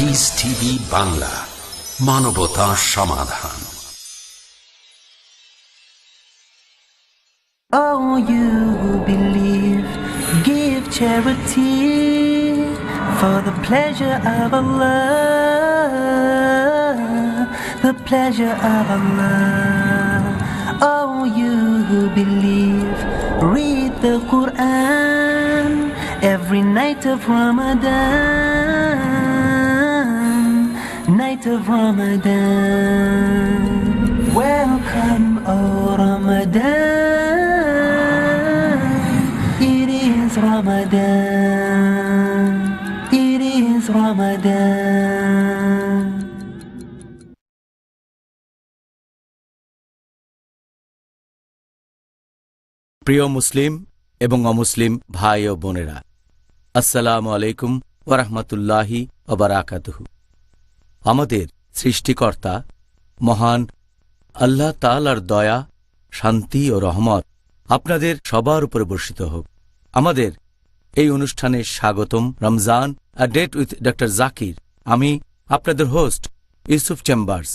Piece TV Bangla, মানবতা সমাধান। Oh, you who believe, give charity for the pleasure of Allah, the pleasure of Allah. Oh, you who believe, read the Quran every night of Ramadan, night of Ramadan. Welcome, oh Ramadan. It is Ramadan. It is Ramadan. প্রিয় মুসলিম এবং অমুসলিম ভাই ও বোনেরা, আসসালামু আলাইকুম ওয়া রাহমাতুল্লাহি ওয়া বারাকাতুহু। আমাদের সৃষ্টিকর্তা মহান আল্লাহ তাআলার দয়া, শান্তি ও রহমত আপনাদের সবার উপরে বর্ষিত হোক। আমাদের এই অনুষ্ঠানে স্বাগতম। Ramzan a date with doctor Zakir. আমি আপনাদের হোস্ট ইউসুফ চেম্বার্স।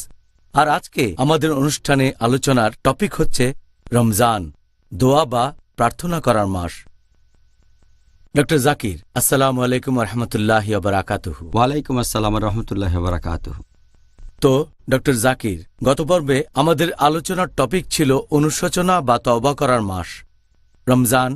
আর আজকে আমাদের অনুষ্ঠানে আলোচনার টপিক হচ্ছে রমজান, দোয়া বা প্রার্থনা করার মাস। ডক্টর জাকির, আসসালামু আলাইকুম ওয়া রাহমাতুল্লাহি ওয়া বারাকাতুহু। ওয়ালাইকুম আসসালাম ওয়া রাহমাতুল্লাহি ওয়া বারাকাতুহু। তো ডক্টর জাকির, গত পর্বে আমাদের আলোচনার টপিক ছিল অনুশোচনা বা তওবা করার মাস রমজান।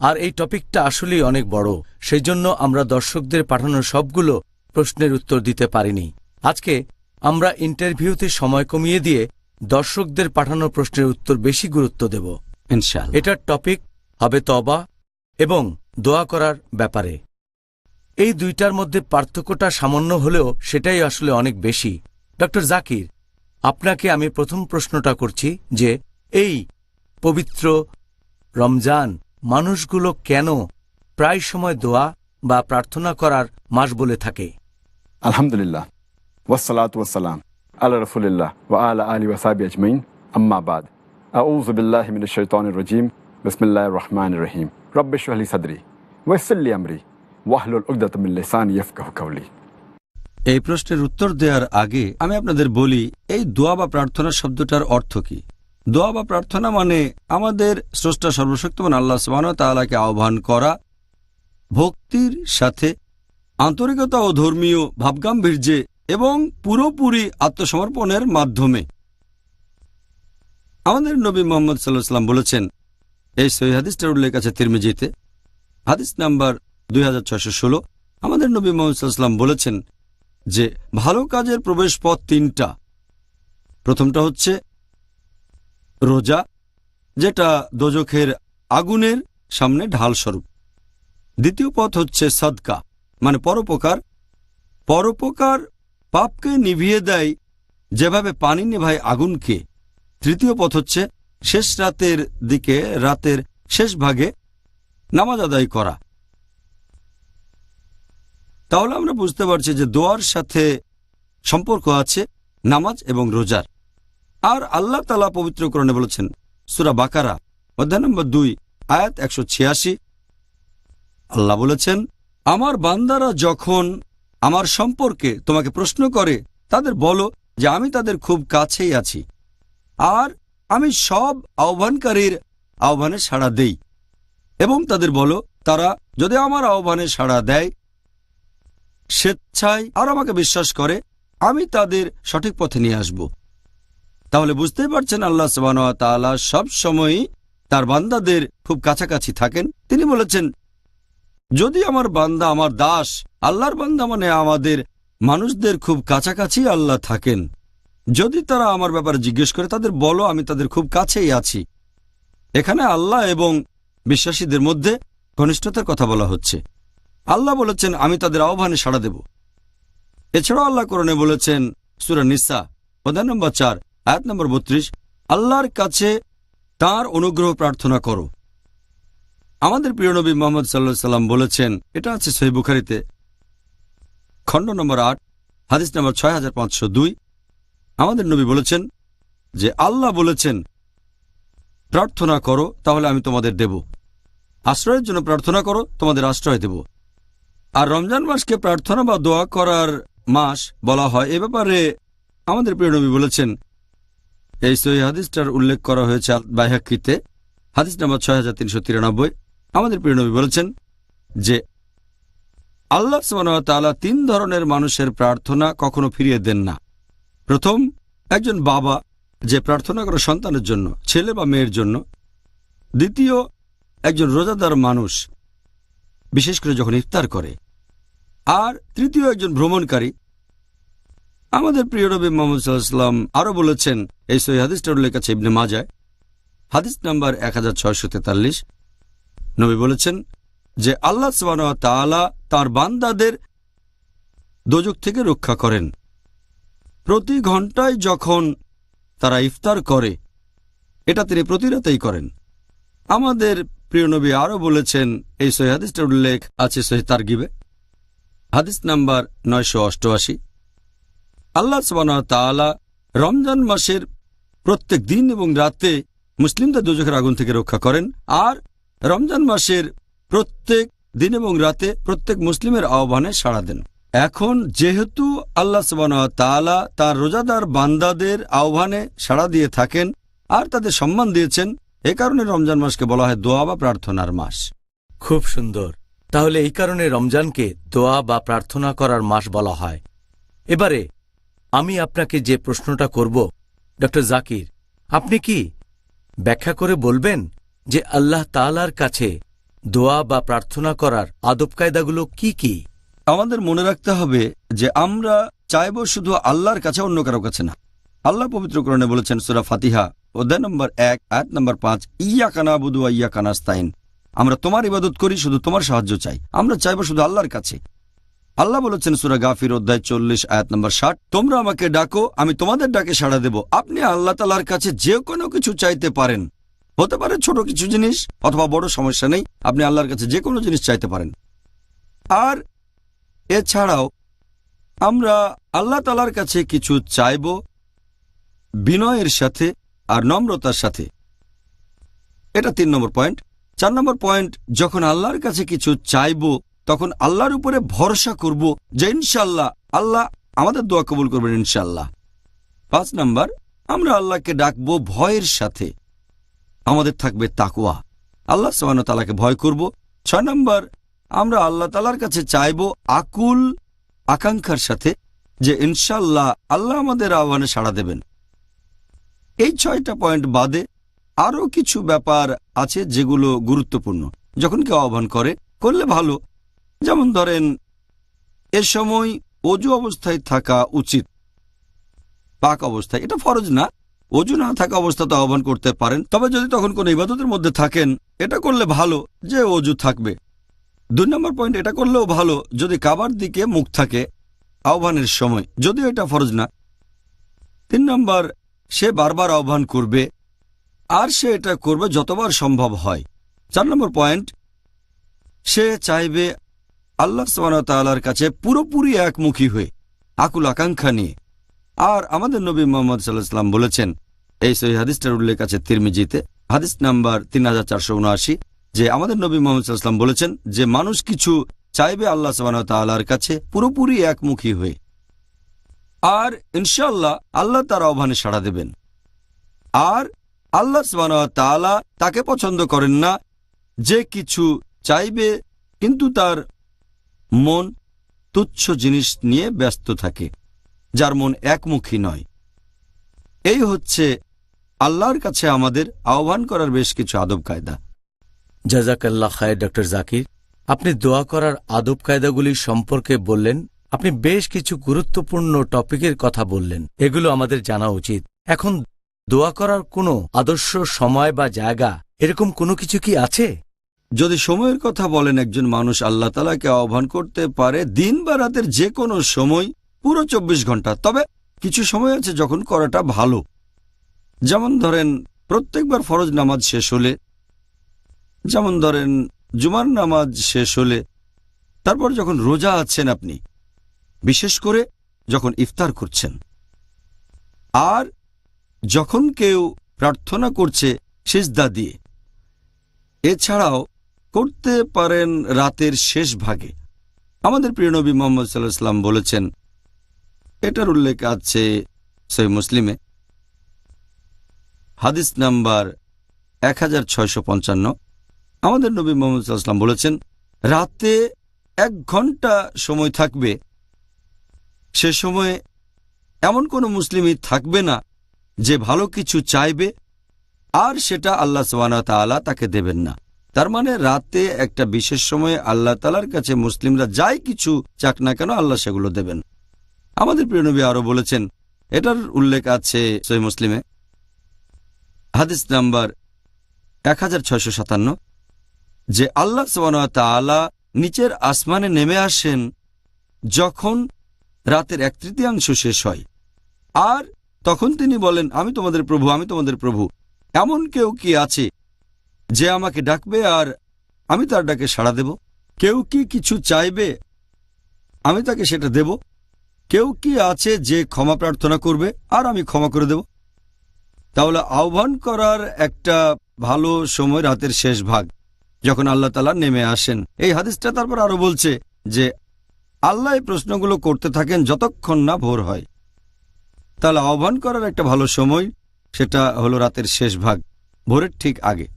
আর এই টপিকটা আসলেই অনেক বড়, সেই জন্য আমরা দর্শকদের পাঠানো সবগুলো প্রশ্নের উত্তর দিতে পারিনি। আজকে আমরা ইন্টারভিউতে সময় কমিয়ে দিয়ে দর্শকদের পাঠানো প্রশ্নের উত্তর বেশি গুরুত্ব দেব ইনশাআল্লাহ। এটার টপিক হবে তওবা এবং দোয়া করার ব্যাপারে। এই দুইটার মধ্যে পার্থক্যটা সামান্য হলেও সেটাই আসলে অনেক বেশি। ডক্টর জাকির, আপনাকে আমি প্রথম প্রশ্নটা করছি যে এই পবিত্র রমজান মানুষগুলো কেন প্রায় সময় দোয়া বা প্রার্থনা করার মাস বলে থাকে? আলহামদুলিল্লাহ, ওয়াসসালাতু ওয়াসসালাম আলা রাসূলিল্লাহ ওয়া আলা আলিহি ওয়া সাহবিহি আজমাইন, আম্মা বাদ। আউযু বিল্লাহি মিনাশ শাইতানির রাজীম। বিসমিল্লাহির রহমানির রহিম। রব্বি ইশরাহ লি সাদরি ওয়া ইয়াসসির লি আমরি ওয়াহলুল উকদাতাম মিন লিসানি ইয়াফকাহু কাওলি। এই প্রশ্নের উত্তর দেওয়ার আগে আমি আপনাদের বলি, এই দোয়া বা প্রার্থনা শব্দটার অর্থ কি। দোয়া বা প্রার্থনা মানে আমাদের স্রষ্টা সর্বশক্তিমান আল্লাহ সুবহানাহু ওয়া তাআলাকে আহ্বান করা, ভক্তির সাথে আন্তরিকতা ও ধর্মীয় ভাবগাম্ভীর্যে এবং পুরোপুরি আত্মসমর্পণের মাধ্যমে। আমাদের নবী মুহাম্মদ সাল্লাল্লাহু আলাইহি ওয়াসাল্লাম বলেছেন, এই সহিহ হাদিসটার উল্লেখ আছে তিরমিজিতে, হাদিস নাম্বার 2616। আমাদের নবী মুহাম্মদ সাল্লাল্লাহু আলাইহি ওয়াসাল্লাম বলেছেন যে ভালো কাজের প্রবেশ পথ তিনটা। প্রথমটা হচ্ছে রোজা, যেটা দোজখের আগুনের সামনে ঢাল স্বরূপ। দ্বিতীয় পথ হচ্ছে সাদকা, মানে পরোপকার। পরোপকার পাপকে নিভিয়ে দেয় যেভাবে পানি নেভায় আগুনকে। তৃতীয় পথ হচ্ছে শেষ রাতের দিকে, রাতের শেষ ভাগে নামাজ আদায় করা। তাহলে আমরা বুঝতে পারছি যে দোয়ার সাথে সম্পর্ক আছে নামাজ এবং রোজার। আর আল্লাহ তাআলা পবিত্র কোরআনে বলেছেন, সূরা বাকারা অধ্যায় নম্বর 2 আয়াত 186, আল্লাহ বলেছেন, আমার বান্দারা যখন আমার সম্পর্কে তোমাকে প্রশ্ন করে তাদের বলো যে আমি তাদের খুব কাছেই আছি, আর আমি সব আহ্বানকারীর আহ্বানে সাড়া দেই। এবং তাদের বলো, তারা যদি আমার আহ্বানে সাড়া দেয় স্বেচ্ছায় আর আমাকে বিশ্বাস করে, আমি তাদের সঠিক পথে নিয়ে আসব। তাহলে বুঝতেই পারছেন আল্লাহ সুবহানাহু ওয়া তাআলা সব সময়ই তার বান্দাদের খুব কাছাকাছি থাকেন। তিনি বলেছেন, যদি আমার বান্দা, আমার দাস, আল্লাহর বান্দা মানে আমাদের মানুষদের খুব কাছাকাছি আল্লাহ থাকেন। যদি তারা আমার ব্যাপারে জিজ্ঞেস করে তাদের বলো আমি তাদের খুব কাছেই আছি। এখানে আল্লাহ এবং বিশ্বাসীদের মধ্যে ঘনিষ্ঠতার কথা বলা হচ্ছে। আল্লাহ বলেছেন আমি তাদের আহ্বানে সাড়া দেব। এছাড়াও আল্লাহ কোরআনে বলেছেন, সূরা নিসা অধ্যায় নম্বর 4 আয়াত নম্বর 32, আল্লাহর কাছে তাঁর অনুগ্রহ প্রার্থনা করো। আমাদের প্রিয় নবী মুহাম্মদ সাল্লাল্লাহু আলাইহি ওয়াসাল্লাম বলেছেন, এটা আছে সহিহ বুখারীতে খণ্ড নম্বর 8 হাদিস নম্বর 6502। আমাদের নবী বলেছেন যে আল্লাহ বলেছেন, প্রার্থনা করো তাহলে আমি তোমাদের দেব, আশ্রয়ের জন্য প্রার্থনা করো তোমাদের আশ্রয় দেব। আর রমজান মাসকে প্রার্থনা বা দোয়া করার মাস বলা হয় এ ব্যাপারে আমাদের প্রিয় নবী বলেছেন, এই সহিহ হাদিসটার উল্লেখ করা হয়েছে বাইহাক্কিতে, হাদিস নাম্বার 6393। আমাদের প্রিয় নবী বলেছেন যে আল্লাহ সুবহানাহু ওয়া তাআলা 3 ধরনের মানুষের প্রার্থনা কখনো ফিরিয়ে দেন না। প্রথম, একজন বাবা যে প্রার্থনা করে সন্তানের জন্য, ছেলে বা মেয়ের জন্য। দ্বিতীয়, একজন রোজাদার মানুষ, বিশেষ করে যখন ইফতার করে। আর তৃতীয়, একজন ভ্রমণকারী। আমাদের প্রিয় নবী মুহাম্মদ সাল্লাল্লাহু আলাইহি ওয়াসাল্লাম আরও বলেছেন, এই সহিহ হাদিসটার উল্লেখ আছে ইবনে মাজায়, হাদিস নাম্বার 1643। নবী বলেছেন যে আল্লাহ সুবহানাহু ওয়া তাআলা তাঁর বান্দাদের দোজখ থেকে রক্ষা করেন প্রতি ঘন্টায় যখন তারা ইফতার করে। এটা তিনি প্রতি রাতেই করেন। আমাদের প্রিয় নবী আরও বলেছেন, এই সহিহ হাদিসটার উল্লেখ আছে সহিহ তারগিবে, হাদিস নাম্বার 988। আল্লাহ সুবহানাহু ওয়া তাআলা রমজান মাসের প্রত্যেক দিন এবং রাতে মুসলিমদের দোজখের আগুন থেকে রক্ষা করেন, আর রমজান মাসের প্রত্যেক দিন এবং রাতে প্রত্যেক মুসলিমের আহ্বানে সাড়া দেন। এখন যেহেতু আল্লাহ সুবহানাহু ওয়া তাআলা তার রোজাদার বান্দাদের আহ্বানে সাড়া দিয়ে থাকেন আর তাদের সম্মান দিয়েছেন, এ কারণে রমজান মাসকে বলা হয় দোয়া বা প্রার্থনার মাস। খুব সুন্দর। তাহলে এই কারণে রমজানকে দোয়া বা প্রার্থনা করার মাস বলা হয়। এবারে আমি আপনাকে যে প্রশ্নটা করব, ডক্টর জাকির, আপনি কি ব্যাখ্যা করে বলবেন যে আল্লাহ তাআলার কাছে দোয়া বা প্রার্থনা করার আদব কায়দাগুলো কি কি? আমাদের মনে রাখতে হবে যে আমরা চাইব শুধু আল্লাহর কাছে, অন্য কারো কাছে না। আল্লাহ পবিত্র কোরআনে বলেছেন সূরা ফাতিহা অধ্যায় নম্বর 1 আয়াত নম্বর 5, ইয়াকা না'বুদু ওয়া ইয়াকা নাস্তাইন, আমরা তোমার ইবাদত করি, শুধু তোমার সাহায্য চাই। আমরা চাইব শুধু আল্লাহর কাছে। আল্লাহ বলেছেন সূরা গাফির অধ্যায় 40 আয়াত নম্বর 60, তোমরা আমাকে ডাকো, আমি তোমাদের ডাকে সাড়া দেব। আপনি আল্লাহ তাআলার কাছে যে কোনো কিছু চাইতে পারেন, হতে পারে ছোট কিছু জিনিস অথবা বড়, সমস্যা নেই, আপনি আল্লাহর কাছে যে কোনো জিনিস চাইতে পারেন। আর এছাড়াও আমরা আল্লাহ তাআলার কাছে কিছু চাইব বিনয়ের সাথে আর নম্রতার সাথে। এটা 3 নম্বর পয়েন্ট। 4 নম্বর পয়েন্ট, যখন আল্লাহর কাছে কিছু চাইব তখন আল্লাহর উপরে ভরসা করব যে ইনশাআল্লাহ আল্লাহ আমাদের দোয়া কবুল করবেন ইনশাআল্লাহ। 5 নম্বর, আমরা আল্লাহকে ডাকবো ভয়ের সাথে, আমাদের থাকবে তাকওয়া, আল্লাহ সুবহানাহু ওয়া তাআলাকে ভয় করব। 6 নম্বর, আমরা আল্লাহ তাআলার কাছে চাইব আকুল আকাঙ্ক্ষার সাথে যে ইনশাআল্লাহ আল্লাহ আমাদের আহ্বানে সাড়া দেবেন। এই 6টা পয়েন্ট বাদে আরও কিছু ব্যাপার আছে যেগুলো গুরুত্বপূর্ণ। যখন কেউ আহ্বান করলে ভালো। যেমন ধরেন, এ সময় অজু অবস্থায় থাকা উচিত, পাক অবস্থায়। এটা ফরজ না, অজু না থাকা অবস্থাতে আহ্বান করতে পারেন, তবে যদি তখন কোনো ইবাদতের মধ্যে থাকেন এটা করলে ভালো যে অজু থাকবে। 2 নম্বর পয়েন্ট, এটা করলেও ভালো যদি কাবার দিকে মুখ থাকে আহ্বানের সময়, যদিও এটা ফরজ না। 3 নম্বর, সে বারবার আহ্বান করবে আর সে এটা করবে যতবার সম্ভব হয়। 4 নম্বর পয়েন্ট, সে চাইবে আল্লাহ সুবহানাহু ওয়া তাআলার কাছে পুরোপুরি একমুখী হয়ে, আকুল আকাঙ্ক্ষা নিয়ে। আর আমাদের নবী মুহাম্মদ সাল্লাল্লাহু আলাইহি ওয়াসাল্লাম বলেছেন, এই সহিহ হাদিসটার উল্লেখ আছে তিরমিজিতে, হাদিস নাম্বার 3479, যে আমাদের নবী মুহাম্মদ সাল্লাল্লাহু আলাইহি ওয়াসাল্লাম বলেছেন যে মানুষ কিছু চাইবে আল্লাহ সুবহানাহু ওয়া তাআলার কাছে পুরোপুরি একমুখী হয়ে, আর ইনশাআল্লাহ আল্লাহ তার আহ্বানে সাড়া দেবেন। আর আল্লাহ সুবহানাহু ওয়া তাআলা তাকে পছন্দ করেন না যে কিছু চাইবে কিন্তু তার মন তুচ্ছ জিনিস নিয়ে ব্যস্ত থাকে, যার মন একমুখী নয়। এই হচ্ছে আল্লাহর কাছে আমাদের আহ্বান করার বেশ কিছু আদব কায়দা। জাযাকাল্লাহ খায়ের। ডক্টর জাকির, আপনি দোয়া করার আদব কায়দাগুলি সম্পর্কে বললেন। আপনি বেশ কিছু গুরুত্বপূর্ণ টপিকের কথা বললেন, এগুলো আমাদের জানা উচিত। এখন দোয়া করার কোনো আদর্শ সময় বা জায়গা, এরকম কোনো কিছু কি আছে? যদি সময়ের কথা বলেন, একজন মানুষ আল্লাহ তাআলাকে আহ্বান করতে পারে দিন বা রাতের যে কোনো সময়, পুরো 24 ঘন্টা। তবে কিছু সময় আছে যখন করাটা ভালো। যেমন ধরেন, প্রত্যেকবার ফরজ নামাজ শেষ হলে, যেমন ধরেন জুমার নামাজ শেষ হলে, তারপর যখন রোজা আছেন আপনি, বিশেষ করে যখন ইফতার করছেন, আর যখন কেউ প্রার্থনা করছে সিজদা দিয়ে। এছাড়াও করতে পারেন রাতের শেষ ভাগে। আমাদের প্রিয় নবী মুহাম্মদ সাল্লাল্লাহু আলাইহি ওয়াসাল্লাম বলেছেন, এটার উল্লেখ আছে সহিহ মুসলিমে, হাদিস নাম্বার 1655। আমাদের নবী মুহাম্মদ সাল্লাল্লাহু আলাইহি ওয়াসাল্লাম বলেছেন, রাতে 1 ঘন্টা সময় থাকবে, সে সময়ে এমন কোনো মুসলিমই থাকবে না যে ভালো কিছু চাইবে আর সেটা আল্লাহ সুবহানাহু ওয়া তাআলা তাকে দেবেন না। তার মানে রাতে একটা বিশেষ সময়ে আল্লাহ তাআলার কাছে মুসলিমরা যাই কিছু চাক না কেন আল্লাহ সেগুলো দেবেন। আমাদের প্রিয় নবী আরো বলেছেন, এটার উল্লেখ আছে সহিহ মুসলিমে, হাদিস নাম্বার 1657, যে আল্লাহ সুবহানাহু ওয়া তাআলা নিচের আসমানে নেমে আসেন যখন রাতের 1/3 শেষ হয়, আর তখন তিনি বলেন, আমি তোমাদের প্রভু, আমি তোমাদের প্রভু। এমন কেউ কি আছে যে আমাকে ডাকবে আর আমি তার ডাকে সাড়া দেব? কেউ কি কিছু চাইবে, আমি তাকে সেটা দেব? কেউ কি আছে যে ক্ষমা প্রার্থনা করবে আর আমি ক্ষমা করে দেব? তাহলে আহ্বান করার একটা ভালো সময় রাতের শেষ ভাগ, যখন আল্লাহ তাআলা নেমে আসেন। এই হাদিসটা তারপর আরো বলছে যে আল্লাহ এই প্রশ্নগুলো করতে থাকেন যতক্ষণ না ভোর হয়। তাহলে আহ্বান করার একটা ভালো সময়, সেটা হলো রাতের শেষ ভাগ, ভোরের ঠিক আগে।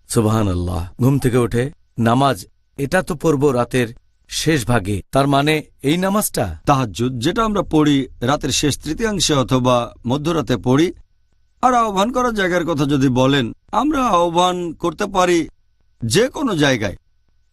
সুবহানাল্লাহ। ঘুম থেকে উঠে নামাজ, এটা তো পড়ব রাতের শেষ ভাগে, তার মানে এই নামাজটা তাহাজ্জুদ, যেটা আমরা পড়ি রাতের শেষ তৃতীয়াংশে অথবা মধ্যরাতে পড়ি। আর আহ্বান করার জায়গার কথা যদি বলেন, আমরা আহ্বান করতে পারি যে কোনো জায়গায়।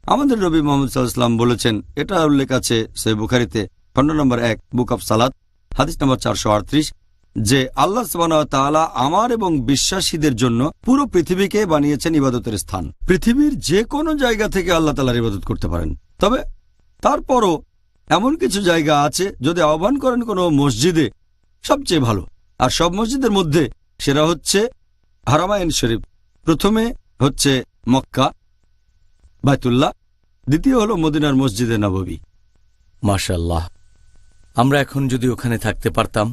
আমাদের নবী মুহাম্মদ সাল্লাল্লাহু আলাইহি ওয়াসাল্লাম বলেছেন, এটা উল্লেখ আছে সহিহ বুখারীতে, খণ্ড নম্বর 1, বুক অফ সালাত, হাদিস নম্বর 438, যে আল্লাহ সুবহানাহু ওয়া তাআলা আমার এবং বিশ্বাসীদের জন্য পুরো পৃথিবীকে বানিয়েছেন ইবাদতের স্থান। পৃথিবীর যে কোনো জায়গা থেকে আল্লাহ তাআলার ইবাদত করতে পারেন, তবে তারপরও এমন কিছু জায়গা আছে যদি আহ্বান করেন কোনো মসজিদে, সবচেয়ে ভালো। আর সব মসজিদের মধ্যে সেরা হচ্ছে হারামাইন শরীফ। প্রথমে হচ্ছে মক্কা, বাইতুল্লাহ, দ্বিতীয় হলো মদিনার মসজিদে নববী। মাশাআল্লাহ। আমরা এখন যদি ওখানে থাকতে পারতাম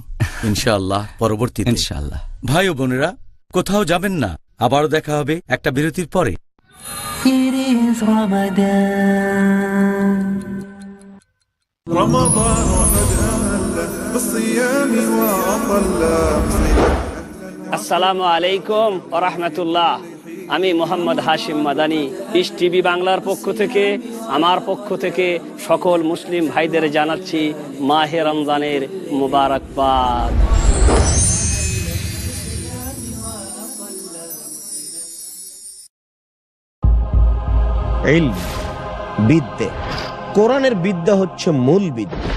ইনশাআল্লাহ পরবর্তীতে। ইনশাআল্লাহ। ভাই ও বোনেরা, কোথাও যাবেন না, আবারও দেখা হবে একটা বিরতির পরে। It is Ramadan. رمضان قد أهل بالصيام وأطل. আসসালামু আলাইকুম ওয়া রাহমাতুল্লাহ। আমি মোহাম্মদ হাশিম মাদানী, পিস টিভি বাংলার পক্ষ থেকে, আমার পক্ষ থেকে সকল মুসলিম ভাইদের জানাচ্ছি মাহে রমজানের মুবারকবাদ। ইলম, বিদ্যে। কোরআনের বিদ্যা হচ্ছে মূল বিদ্যা।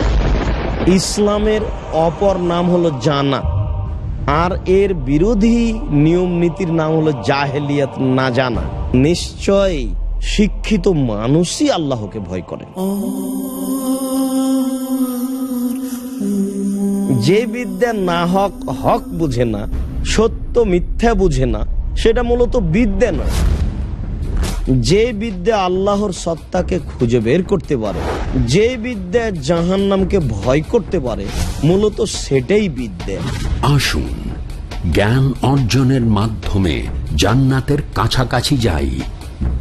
ইসলামের অপর নাম হলো জানা, আর এর বিরোধী নিয়ম নীতির নাম হলো জাহেলিয়াত, না জানা। নিশ্চয় শিক্ষিত মানুষই আল্লাহকে ভয় করে। যে বিদ্যা না হক হক বুঝে না, সত্য মিথ্যা বুঝে না, সেটা মূলত বিদ্যা না। যে বিদ্যা আল্লাহর সত্তাকে খুঁজে বের করতে পারে, যে বিদ্যা জাহান্নামকে ভয় করতে পারে, মূলত সেটাই বিদ্যা। আসুন জ্ঞান অর্জনের মাধ্যমে জান্নাতের কাছাকাছি যাই।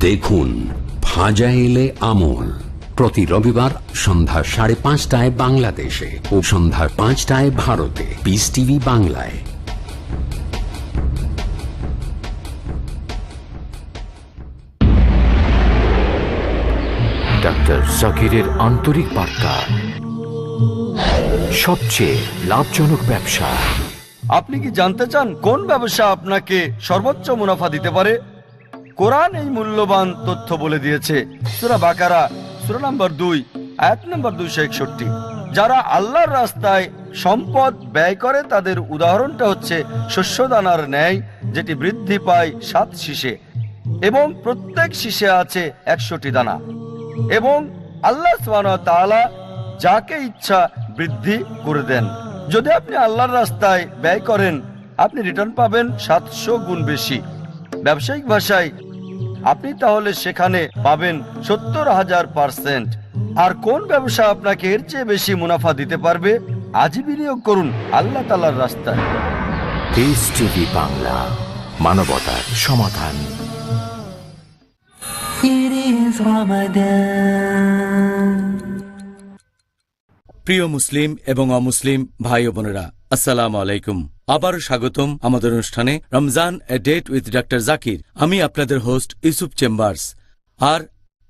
দেখুন ফাজাইলে আমল, প্রতি রবিবার সন্ধ্যা 5:30 বাংলাদেশে ও সন্ধ্যা 5টায় ভারতে, পিস টিভি বাংলায়। ডাক্তার জাকিরের আন্তরিক বার্তা, সবচেয়ে লাভজনক ব্যবসা। আপনি কি জানতে চান কোন ব্যবসা আপনাকে সর্বোচ্চ মুনাফা দিতে পারে? কোরআন এই মূল্যবান তথ্য বলে দিয়েছে। সূরা বাকারা, সূরা নম্বর 2, আয়াত নম্বর 261। যারা আল্লাহর রাস্তায় সম্পদ ব্যয় করে তাদের উদাহরণটা হচ্ছে শস্যদানার ন্যায়, যেটি বৃদ্ধি পায় 7 শীষে এবং প্রত্যেক শীষে আছে 100টি দানা। এবং আল্লাহ সুবহানাহু ওয়া তাআলা যাকে ইচ্ছা বৃদ্ধি করে দেন। যদি আপনি আল্লাহর রাস্তায় ব্যয় করেন, আপনি রিটার্ন পাবেন 700 গুণ বেশি। ব্যবসায়িক ভাষায় আপনি তাহলে সেখানে পাবেন 70,000%। আর কোন ব্যবসা আপনাকে এর চেয়ে বেশি মুনাফা দিতে পারবে? আজই বিনিয়োগ করুন আল্লাহ তাআলার রাস্তায়। পিস টিভি বাংলা, মানবতার সমাধান। It is Ramadan. প্রিয় মুসলিম এবং অমুসলিম ভাই ও বোনেরা, আসসালামু আলাইকুম। আবারও স্বাগতম আমাদের অনুষ্ঠানে রমজান এ ডেট উইথ ডক্টর জাকির। আমি আপনাদের হোস্ট ইউসুফ চেম্বার্স। আর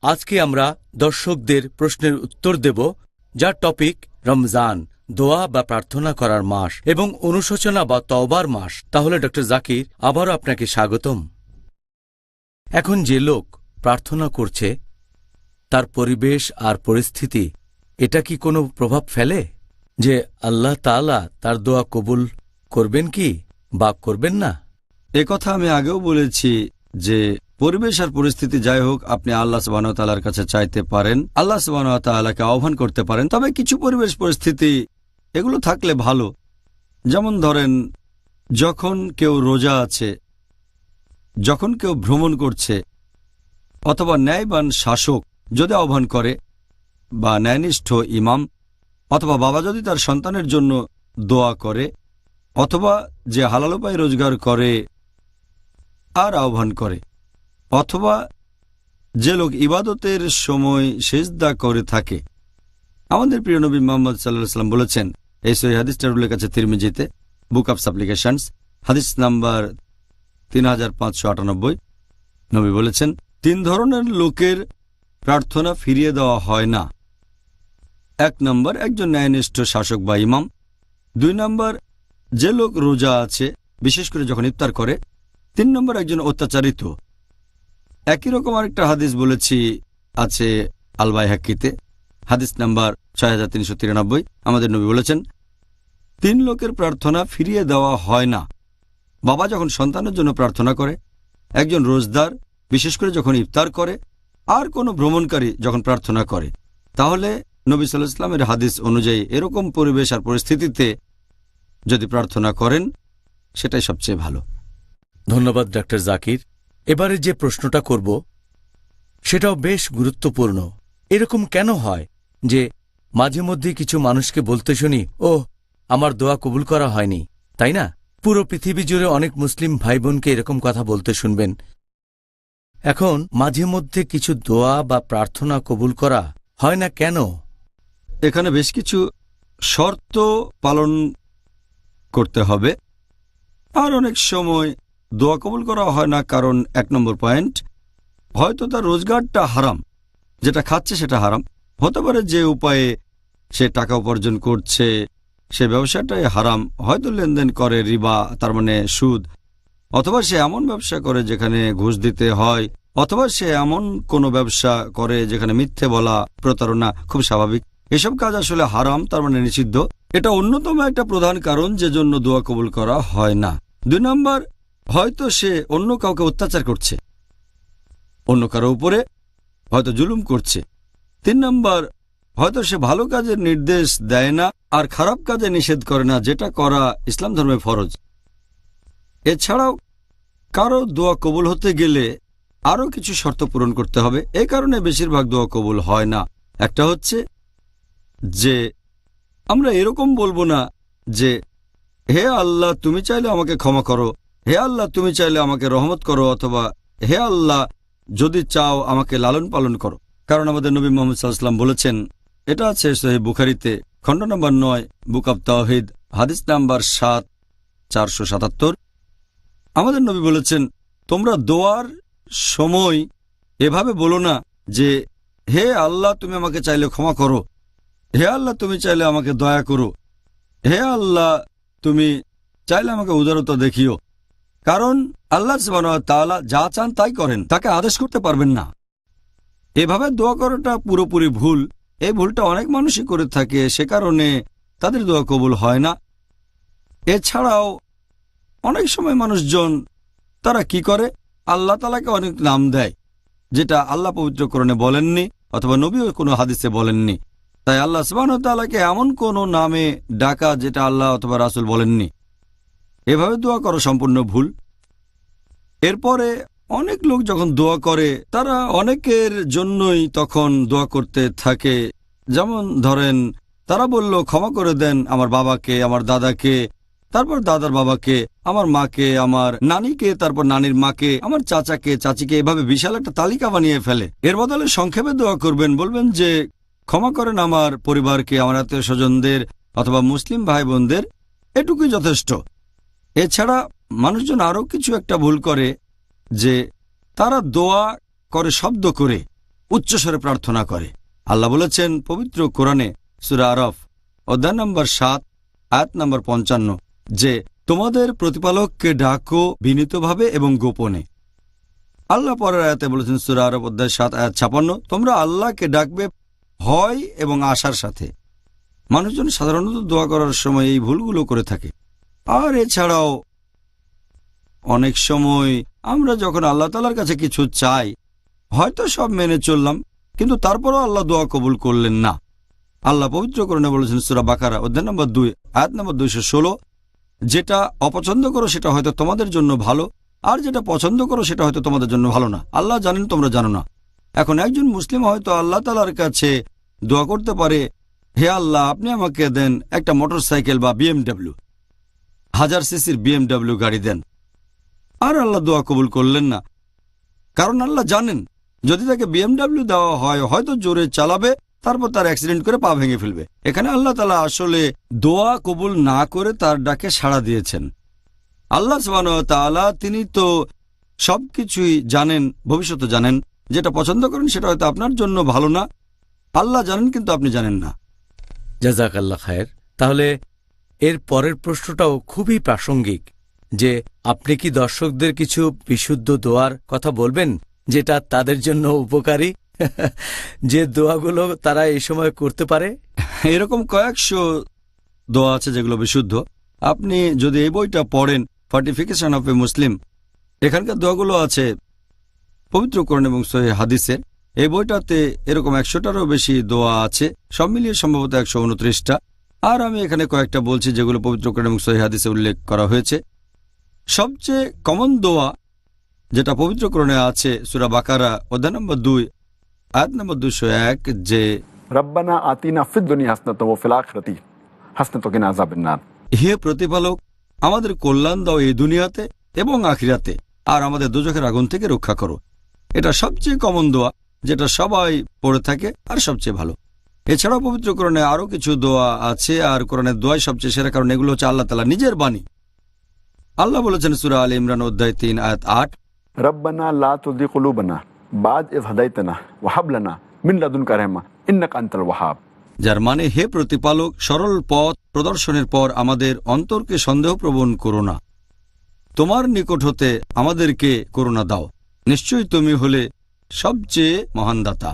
আজকে আমরা দর্শকদের প্রশ্নের উত্তর দেব, যার টপিক রমজান, দোয়া বা প্রার্থনা করার মাস এবং অনুশোচনা বা তওবার মাস। তাহলে ডক্টর জাকির, আবারও আপনাকে স্বাগতম। এখন যে লোক প্রার্থনা করছে, তার পরিবেশ আর পরিস্থিতি, এটা কি কোনো প্রভাব ফেলে যে আল্লাহ তাআলা তার দোয়া কবুল করবেন কি বা করবেন না? কথা আমি আগেও বলেছি যে পরিবেশ আর পরিস্থিতি যাই হোক, আপনি আল্লাহ সুবহানাহু ওয়া তাআলার কাছে চাইতে পারেন, আল্লাহ সুবহানাহু ওয়া তাআলাকে আহ্বান করতে পারেন। তবে কিছু পরিবেশ পরিস্থিতি এগুলো থাকলে ভালো। যেমন ধরেন, যখন কেউ রোজা আছে, যখন কেউ ভ্রমণ করছে, অথবা ন্যায়বান শাসক যদি আহ্বান করে, বা ন্যায়নিষ্ঠ ইমাম, অথবা বাবা যদি তার সন্তানের জন্য দোয়া করে, অথবা যে হালাল উপায়ে রোজগার করে আর আহ্বান করে, অথবা যে লোক ইবাদতের সময় সিজদা করে থাকে। আমাদের প্রিয় নবী মুহাম্মদ সাল্লাল্লাহু আলাইহি ওয়াসাল্লাম বলেছেন, এই সহিহ হাদিসটার উল্লেখ আছে তিরমিজিতে, বুক অব সাপ্লিকেশনস, হাদিস নাম্বার 3598। নবী বলেছেন, 3 ধরনের লোকের প্রার্থনা ফিরিয়ে দেওয়া হয় না। 1 নম্বর, একজন ন্যায়নিষ্ঠ শাসক বা ইমাম। 2 নম্বর, যে লোক রোজা আছে, বিশেষ করে যখন ইফতার করে। 3 নম্বর, একজন অত্যাচারিত। একই রকম আরেকটা হাদিস বলেছি, আছে আল বাইহাকিতে, হাদিস নাম্বার 6393। আমাদের নবী বলেছেন, 3 লোকের প্রার্থনা ফিরিয়ে দেওয়া হয় না। বাবা যখন সন্তানের জন্য প্রার্থনা করে, একজন রোজদার বিশেষ করে যখন ইফতার করে, আর কোনো ভ্রমণকারী যখন প্রার্থনা করে। তাহলে নবী সাল্লাল্লাহু আলাইহি ওয়াসাল্লামের হাদিস অনুযায়ী এরকম পরিবেশ আর পরিস্থিতিতে যদি প্রার্থনা করেন, সেটাই সবচেয়ে ভালো। ধন্যবাদ ডক্টর জাকির। এবারে যে প্রশ্নটা করব সেটাও বেশ গুরুত্বপূর্ণ। এরকম কেন হয় যে মাঝে মধ্যে কিছু মানুষকে বলতে শুনি, ও আমার দোয়া কবুল করা হয়নি, তাই না? পুরো পৃথিবী জুড়ে অনেক মুসলিম ভাই বোনকে এরকম কথা বলতে শুনবেন। এখন মাঝে মধ্যে কিছু দোয়া বা প্রার্থনা কবুল করা হয় না কেন? এখানে বেশ কিছু শর্ত পালন করতে হবে। আর অনেক সময় দোয়া কবুল করা হয় না কারণ 1 নম্বর পয়েন্ট, হয়তো তার রোজগারটা হারাম, যেটা খাচ্ছে সেটা হারাম। হতে পারে যে উপায়ে সে টাকা উপার্জন করছে সে ব্যবসাটাই হারাম, হয়তো লেনদেন করে রিবা, তার মানে সুদ, অথবা সে এমন ব্যবসা করে যেখানে ঘুষ দিতে হয়, অথবা সে এমন কোনো ব্যবসা করে যেখানে মিথ্যে বলা, প্রতারণা খুব স্বাভাবিক। এসব কাজ আসলে হারাম, তার মানে নিষিদ্ধ। এটা অন্যতম একটা প্রধান কারণ যে জন্য দোয়া কবুল করা হয় না। 2 নম্বর, হয়তো সে অন্য কাউকে অত্যাচার করছে, অন্য কারো উপরে হয়তো জুলুম করছে। 3 নম্বর, হয়তো সে ভালো কাজের নির্দেশ দেয় না আর খারাপ কাজে নিষেধ করে না, যেটা করা ইসলাম ধর্মে ফরজ। এছাড়াও কারো দোয়া কবুল হতে গেলে আরও কিছু শর্ত পূরণ করতে হবে। এই কারণে বেশিরভাগ দোয়া কবুল হয় না। একটা হচ্ছে যে আমরা এরকম বলবো না যে, হে আল্লাহ তুমি চাইলে আমাকে ক্ষমা করো, হে আল্লাহ তুমি চাইলে আমাকে রহমত করো, অথবা হে আল্লাহ যদি চাও আমাকে লালন পালন করো। কারণ আমাদের নবী মুহাম্মদ সাল্লাল্লাহু আলাইহি ওয়াসাল্লাম বলেছেন, এটা আছে সহিহ বুখারীতে, খণ্ড নম্বর 9, বুক অব তাওহীদ, হাদিস নাম্বার 7477। আমাদের নবী বলেছেন, তোমরা দোয়ার সময় এভাবে বলো না যে, হে আল্লাহ তুমি আমাকে চাইলে ক্ষমা করো, হে আল্লাহ তুমি চাইলে আমাকে দয়া করো, হে আল্লাহ তুমি চাইলে আমাকে উদারতা দেখিও। কারণ আল্লাহ সুবহানাহু ওয়া তাআলা যা চান তাই করেন, তাকে আদেশ করতে পারবেন না। এভাবে দোয়া করাটা পুরোপুরি ভুল। এই ভুলটা অনেক মানুষই করে থাকে, সে কারণে তাদের দোয়া কবুল হয় না। এছাড়াও অনেক সময় মানুষজন তারা কি করে, আল্লাহ তাআলাকে অনেক নাম দেয়, যেটা আল্লাহ পবিত্র কোরআনে বলেননি অথবা নবীও কোনো হাদিসে বলেননি। তাই আল্লাহ সুবহানাহু ওয়া তাআলাকে এমন কোনো নামে ডাকা যেটা আল্লাহ অথবা রাসূল বলেননি, এভাবে দোয়া করা সম্পূর্ণ ভুল। এরপরে অনেক লোক যখন দোয়া করে, তারা অনেকের জন্যই তখন দোয়া করতে থাকে। যেমন ধরেন, তারা বলল, ক্ষমা করে দেন আমার বাবাকে, আমার দাদাকে, তারপর দাদার বাবাকে, আমার মাকে, আমার নানিকে, তারপর নানির মাকে, আমার চাচাকে, চাচিকে, এভাবে বিশাল একটা তালিকা বানিয়ে ফেলে। এর বদলে সংক্ষেপে দোয়া করবেন, বলবেন যে, ক্ষমা করেন আমার পরিবারকে, আমার আত্মীয় স্বজনদের অথবা মুসলিম ভাই বোনদের, এটুকুই যথেষ্ট। এছাড়া মানুষজন আরও কিছু একটা ভুল করে যে তারা দোয়া করে শব্দ করে, উচ্চস্বরে প্রার্থনা করে। আল্লাহ বলেছেন পবিত্র কোরআনে সূরা আরাফ অধ্যায় নম্বর 7 আয়াত নম্বর 55 যে তোমাদের প্রতিপালককে ডাকো বিনীতভাবে এবং গোপনে। আল্লাহ পরের আয়াতে বলেছেন সূরা আরাফ অধ্যায় 7 আয়াত 56 তোমরা আল্লাহকে ডাকবে ভয় এবং আশার সাথে। মানুষজন সাধারণত দোয়া করার সময় এই ভুলগুলো করে থাকে। আর এছাড়াও অনেক সময় আমরা যখন আল্লাহ তাআলার কাছে কিছু চাই, হয়তো সব মেনে চললাম, কিন্তু তারপরও আল্লাহ দোয়া কবুল করলেন না। আল্লাহ পবিত্র কোরআনে বলেছেন সূরা বাকারা অধ্যায় নম্বর 2 আয়াত নম্বর 216 যেটা অপছন্দ করো সেটা হয়তো তোমাদের জন্য ভালো, আর যেটা পছন্দ করো সেটা হয়তো তোমাদের জন্য ভালো না। আল্লাহ জানেন, তোমরা জানো না। এখন একজন মুসলিম হয়তো আল্লাহ তাআলার কাছে দোয়া করতে পারে, হে আল্লাহ আপনি আমাকে দেন একটা মোটরসাইকেল বা BMW 1000 সিসির BMW গাড়ি দেন। আর আল্লাহ দোয়া কবুল করলেন না, কারণ আল্লাহ জানেন যদি তাকে BMW দেওয়া হয় হয়তো জোরে চালাবে, তারপর তার অ্যাক্সিডেন্ট করে পা ভেঙে ফেলবে। এখানে আল্লাহ তাআলা আসলে দোয়া কবুল না করে তার ডাকে সাড়া দিয়েছেন। আল্লাহ সুবহানাহু ওয়া তাআলা তিনি তো সবকিছুই জানেন, ভবিষ্যতে জানেন। যেটা পছন্দ করেন সেটা হয়তো আপনার জন্য ভালো না। আল্লাহ জানেন, কিন্তু আপনি জানেন না। জাযাকাল্লাহ খায়ের। তাহলে এর পরের প্রশ্নটাও খুবই প্রাসঙ্গিক যে আপনি কি দর্শকদের কিছু বিশুদ্ধ দোয়ার কথা বলবেন যেটা তাদের জন্য উপকারী, যে দোয়াগুলো তারা এই সময় করতে পারে? এরকম কয়েকশো দোয়া আছে যেগুলো বিশুদ্ধ। আপনি যদি এই বইটা পড়েন, ফর্টিফিকেশন অফ এ মুসলিম, এখানকার দোয়াগুলো আছে পবিত্র কোরআন এবং সহিহ হাদিসে। এই বইটাতে এরকম 100টারও বেশি দোয়া আছে, সব মিলিয়ে সম্ভবত 129টা। আর আমি এখানে কয়েকটা বলছি যেগুলো পবিত্র কোরআন এবং সহিহ হাদিসে উল্লেখ করা হয়েছে। সবচেয়ে কমন দোয়া যেটা পবিত্র কোরআনে আছে সূরা বাকারা অধ্যায় নম্বর 2 আয়াত নম্বর 201 যে রব্বানা আতিনা ফিদ দুনিয়া হাসনাতাও ওয়া ফিল আখিরাতি হাসনাতাও ওয়া কিনা আযাবান নার। হে প্রতিপালক আমাদের কল্যাণ দাও এই দুনিয়াতে এবং আখিরাতে, আর আমাদের দোজখের আগুন থেকে রক্ষা করো। এটা সবচেয়ে কমন দোয়া যেটা সবাই পড়ে থাকে আর সবচেয়ে ভালো। এছাড়াও পবিত্র কোরআনে আরও কিছু দোয়া আছে, আর কোরআনের দোয়াই সবচেয়ে সেরা, কারণ এগুলো হচ্ছে আল্লাহ তাআলা নিজের বাণী। আল্লাহ বলেছেন সূরা আলে ইমরান অধ্যায় 3 আয়াত 8 রব্বানা লা তুযিগ কুলুবানা বা'দ ইয হাদাইতানা ওয়া হাব লানা মিন লাদুনকা রাহমা ইন্নাকা আনতাল ওয়াহাব। যার মানে হে প্রতিপালক সরল পথ প্রদর্শনের পর আমাদের অন্তরকে সন্দেহপ্রবণ করো না, তোমার নিকট হতে আমাদেরকে করুণা দাও, নিশ্চয়ই তুমি হলে সবচেয়ে মহান দাতা।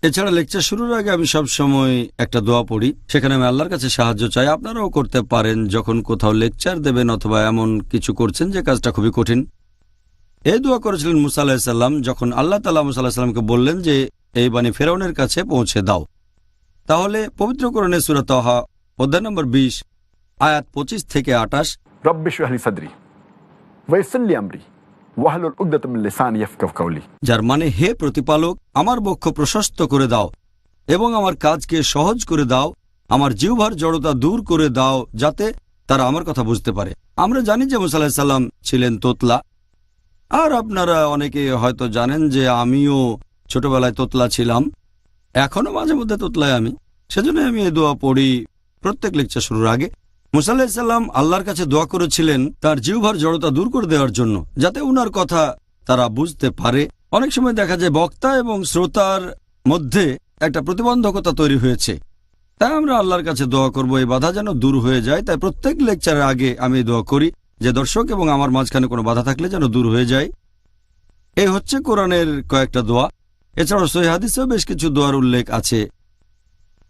এছাড়া লেকচার শুরুর আগে আমি সব সময় একটা দোয়া পড়ি, সেখানে আমি আল্লাহর কাছে সাহায্য চাই। আপনারাও করতে পারেন যখন কোথাও লেকচার দেবেন অথবা এমন কিছু করছেন যে কাজটা খুবই কঠিন। এই দোয়া করেছিলেন মুসা আলাইহিস সালাম যখন আল্লাহ তাআলা মুসা আলাইহিস সালামকে বললেন যে এই বাণী ফেরাউনের কাছে পৌঁছে দাও। তাহলে পবিত্র কোরআনে সূরা তাহা অধ্যায় নম্বর 20 আয়াত 25 থেকে 28 রব্বি ইশরাহ লি সাদরি ওয়া ইয়াসসির লি আমরি ওয়াহলুল উকদাতাম মিন লিসানি ইয়াফকাহু কাওলি। যার মানে হে প্রতিপালক আমার বক্ষ প্রশস্ত করে দাও এবং আমার কাজকে সহজ করে দাও, আমার জিহ্বার জড়তা দূর করে দাও যাতে তারা আমার কথা বুঝতে পারে। আমরা জানি যে মুসা আলাইহিস সালাম ছিলেন তোতলা, আর আপনারা অনেকে হয়তো জানেন যে আমিও ছোটবেলায় তোতলা ছিলাম, এখনো মাঝে মধ্যে তোতলায় আমি। সেজন্য আমি এই দোয়া পড়ি প্রত্যেক লেকচার শুরুর আগে। মুসা আলাইহিস সালাম আল্লাহর কাছে দোয়া করেছিলেন তার জিহ্বার জড়তা দূর করে দেওয়ার জন্য, যাতে উনার কথা তারা বুঝতে পারে। অনেক সময় দেখা যায় বক্তা এবং শ্রোতার মধ্যে একটা প্রতিবন্ধকতা তৈরি হয়েছে, তাই আমরা আল্লাহর কাছে দোয়া করব এই বাধা যেন দূর হয়ে যায়। তাই প্রত্যেক লেকচারের আগে আমি দোয়া করি যে দর্শক এবং আমার মাঝখানে কোনো বাধা থাকলে যেন দূর হয়ে যায়। এই হচ্ছে কোরআনের কয়েকটা দোয়া। এছাড়াও সহিহ হাদিসেও বেশ কিছু দোয়ার উল্লেখ আছে।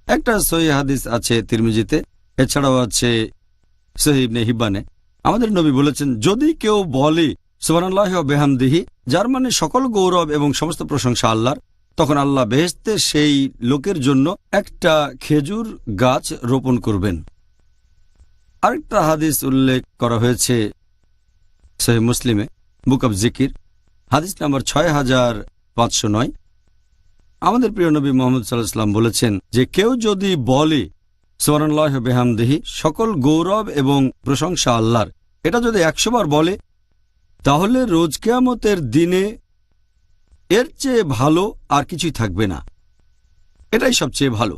একটা সহিহ হাদিস আছে তিরমিজিতে, এছাড়াও আছে সহিহ ইবনে হিব্বানে। আমাদের নবী বলেছেন যদি কেউ বলে সুবহানাল্লাহি ওয়া বিহামদিহি, যার মানে সকল গৌরব এবং সমস্ত প্রশংসা আল্লাহর, তখন আল্লাহ বেহেশতে সেই লোকের জন্য একটা খেজুর গাছ রোপণ করবেন। আরেকটা হাদিস উল্লেখ করা হয়েছে সহিহ মুসলিমে, বুক অব জিকির, হাদিস নাম্বার 6509। আমাদের প্রিয় নবী মুহাম্মদ সাল্লাল্লাহু আলাইহি ওয়াসাল্লাম বলেছেন যে কেউ যদি বলে সুবহানাল্লাহি ওয়া বিহামদিহি, সকল গৌরব এবং প্রশংসা আল্লাহর, এটা যদি 100 বার বলে তাহলে রোজ কিয়ামতের দিনে এর চেয়ে ভালো আর কিছুই থাকবে না। এটাই সবচেয়ে ভালো,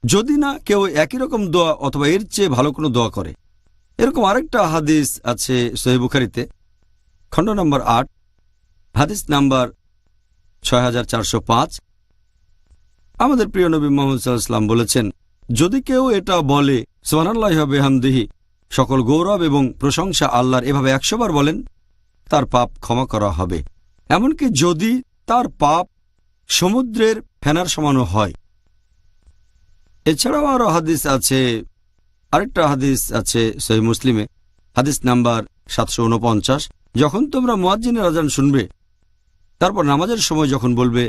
যদি না কেউ একই রকম দোয়া অথবা এর চেয়ে ভালো কোনো দোয়া করে। এরকম আরেকটা হাদিস আছে সহিহ বুখারীতে, খণ্ড নম্বর 8, হাদিস নাম্বার 6405। আমাদের প্রিয় নবী মুহাম্মদ সাল্লাল্লাহু আলাইহি ওয়াসাল্লাম বলেছেন, যদি কেউ এটা বলে সুবহানাল্লাহি ওয়া বিহামদিহি, সকল গৌরব এবং প্রশংসা আল্লাহর, এভাবে 100 বার বলেন, তার পাপ ক্ষমা করা হবে, এমনকি যদি তার পাপ সমুদ্রের ফেনার সমানও হয়। এছাড়াও আরো হাদিস আছে, আরেকটা হাদিস আছে সহিহ মুসলিমে, হাদিস নাম্বার 749, যখন তোমরা মুয়াজ্জিনের আযান শুনবে, তারপর নামাজের সময় যখন বলবে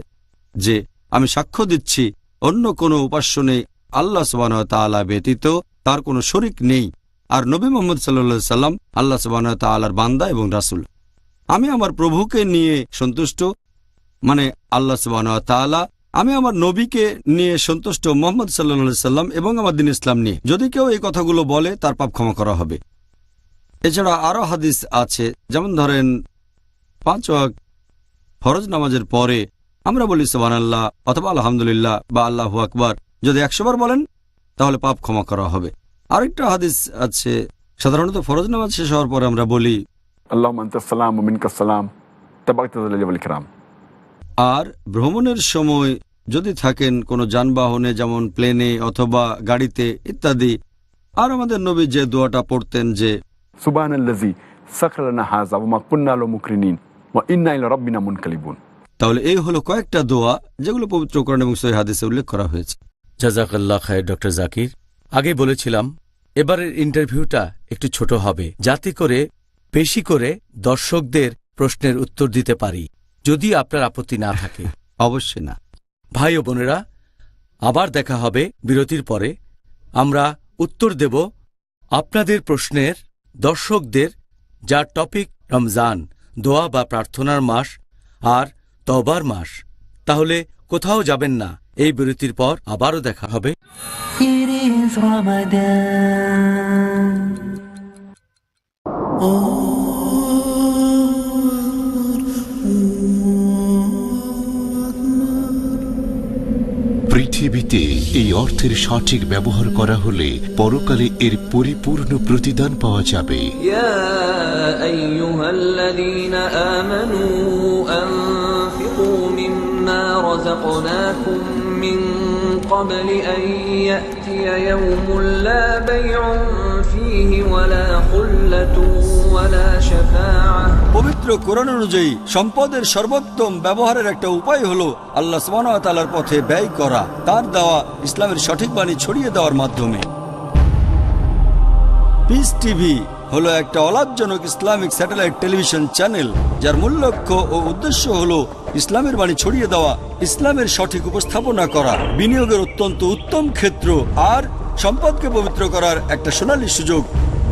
যে আমি সাক্ষ্য দিচ্ছি অন্য কোনো উপাস্য নেই আল্লাহ সুবহানাহু ওয়া তাআলা ব্যতীত, তার কোনো শরীক নেই, আর নবী মুহাম্মদ সাল্লাল্লাহু আলাইহি সাল্লাম আল্লাহ সুবহানাহু ওয়া তাআলার বান্দা এবং রাসূল। আমি আমার প্রভুকে নিয়ে সন্তুষ্ট, মানে আল্লাহ সুবহানাহু ওয়া তাআলা, আমি আমার নবীকে নিয়ে সন্তুষ্ট মুহাম্মদ সাল্লাল্লাহু আলাইহি সাল্লাম এবং আমার দ্বীন ইসলাম নিয়ে। যদি কেউ এই কথাগুলো বলে, তার পাপ ক্ষমা করা হবে। এছাড়া আরো হাদিস আছে, যেমন ধরেন 5 ওয়াক্ত ফরজ নামাজের পরে আমরা বলি সুবহানাল্লাহ অথবা আলহামদুলিল্লাহ বা আল্লাহু আকবার, যদি 100 বার বলেন তাহলে পাপ ক্ষমা করা হবে। আরেকটা হাদিস আছে, সাধারণত ফরজ নামাজ শেষ হওয়ার পরে আমরা বলি আল্লাহুম্মা আনতাস সালাম ওয়া মিনকাস সালাম তাবারাকতা যাল জালালি ওয়াল ইকরাম। আর ভ্রমণের সময় যদি থাকেন কোনো যানবাহনে, যেমন প্লেনে অথবা গাড়িতে ইত্যাদি, আর আমাদের নবী যে দোয়াটা পড়তেন যে সুবহানাল্লাযী সাখারা লানা হাযা ওয়া মা কুন্না লাহু মুকরিনিন ওয়া ইন্না ইলা রাব্বিনা মুনকালিবুন। তাহলে এই হলো কয়েকটা দোয়া যেগুলো পবিত্র কোরআন এবং সহিহ হাদিসে উল্লেখ করা হয়েছে। জাযাকাল্লাহ খায়ের ডক্টর জাকির। আগে বলেছিলাম এবারের ইন্টারভিউটা একটু ছোট হবে, যাতে করে বেশি করে দর্শকদের প্রশ্নের উত্তর দিতে পারি, যদি আপনার আপত্তি না থাকে। অবশ্যই না। ভাই ও বোনেরা, আবার দেখা হবে বিরতির পরে। আমরা উত্তর দেব আপনাদের প্রশ্নের, দর্শকদের, যার টপিক রমজান, দোয়া বা প্রার্থনার মাস আর তওবার মাস। তাহলে কোথাও যাবেন না, এই বিরতির পর আবারও দেখা হবে। It is Ramadan. পৃথিবীতে এই অর্থের সঠিক ব্যবহার করা হলে পরকালে এর পরিপূর্ণ প্রতিদান পাওয়া যাবে। ইয়া আইয়ুহাল্লাযীনা আমানু আনফিকু মিম্মা রাযাকনাকুম মিন ক্বাবলি আন ইয়াতিয়া ইয়াওমুন লা বাইউন ফীহি ওয়ালা খুল্লাতুন ওয়ালা শাফাআহ। পবিত্র কোরআন অনুযায়ী সম্পদের সর্বোত্তম ব্যবহারের একটা উপায় হলো আল্লাহ সুবহানাহু ওয়া তাআলার পথে ব্যয় করা, তার দেওয়া ইসলামের সঠিক বাণী ছড়িয়ে দেওয়ার মাধ্যমে। পিস টিভি হলো একটা অলাভজনক ইসলামিক স্যাটেলাইট টেলিভিশন চ্যানেল, যার মূল লক্ষ্য ও উদ্দেশ্য হলো ইসলামের বাণী ছড়িয়ে দেওয়া, ইসলামের সঠিক উপস্থাপনা করা, বিনিয়োগের অত্যন্ত উত্তম ক্ষেত্র আর সম্পদকে পবিত্র করার একটা সোনালী সুযোগ,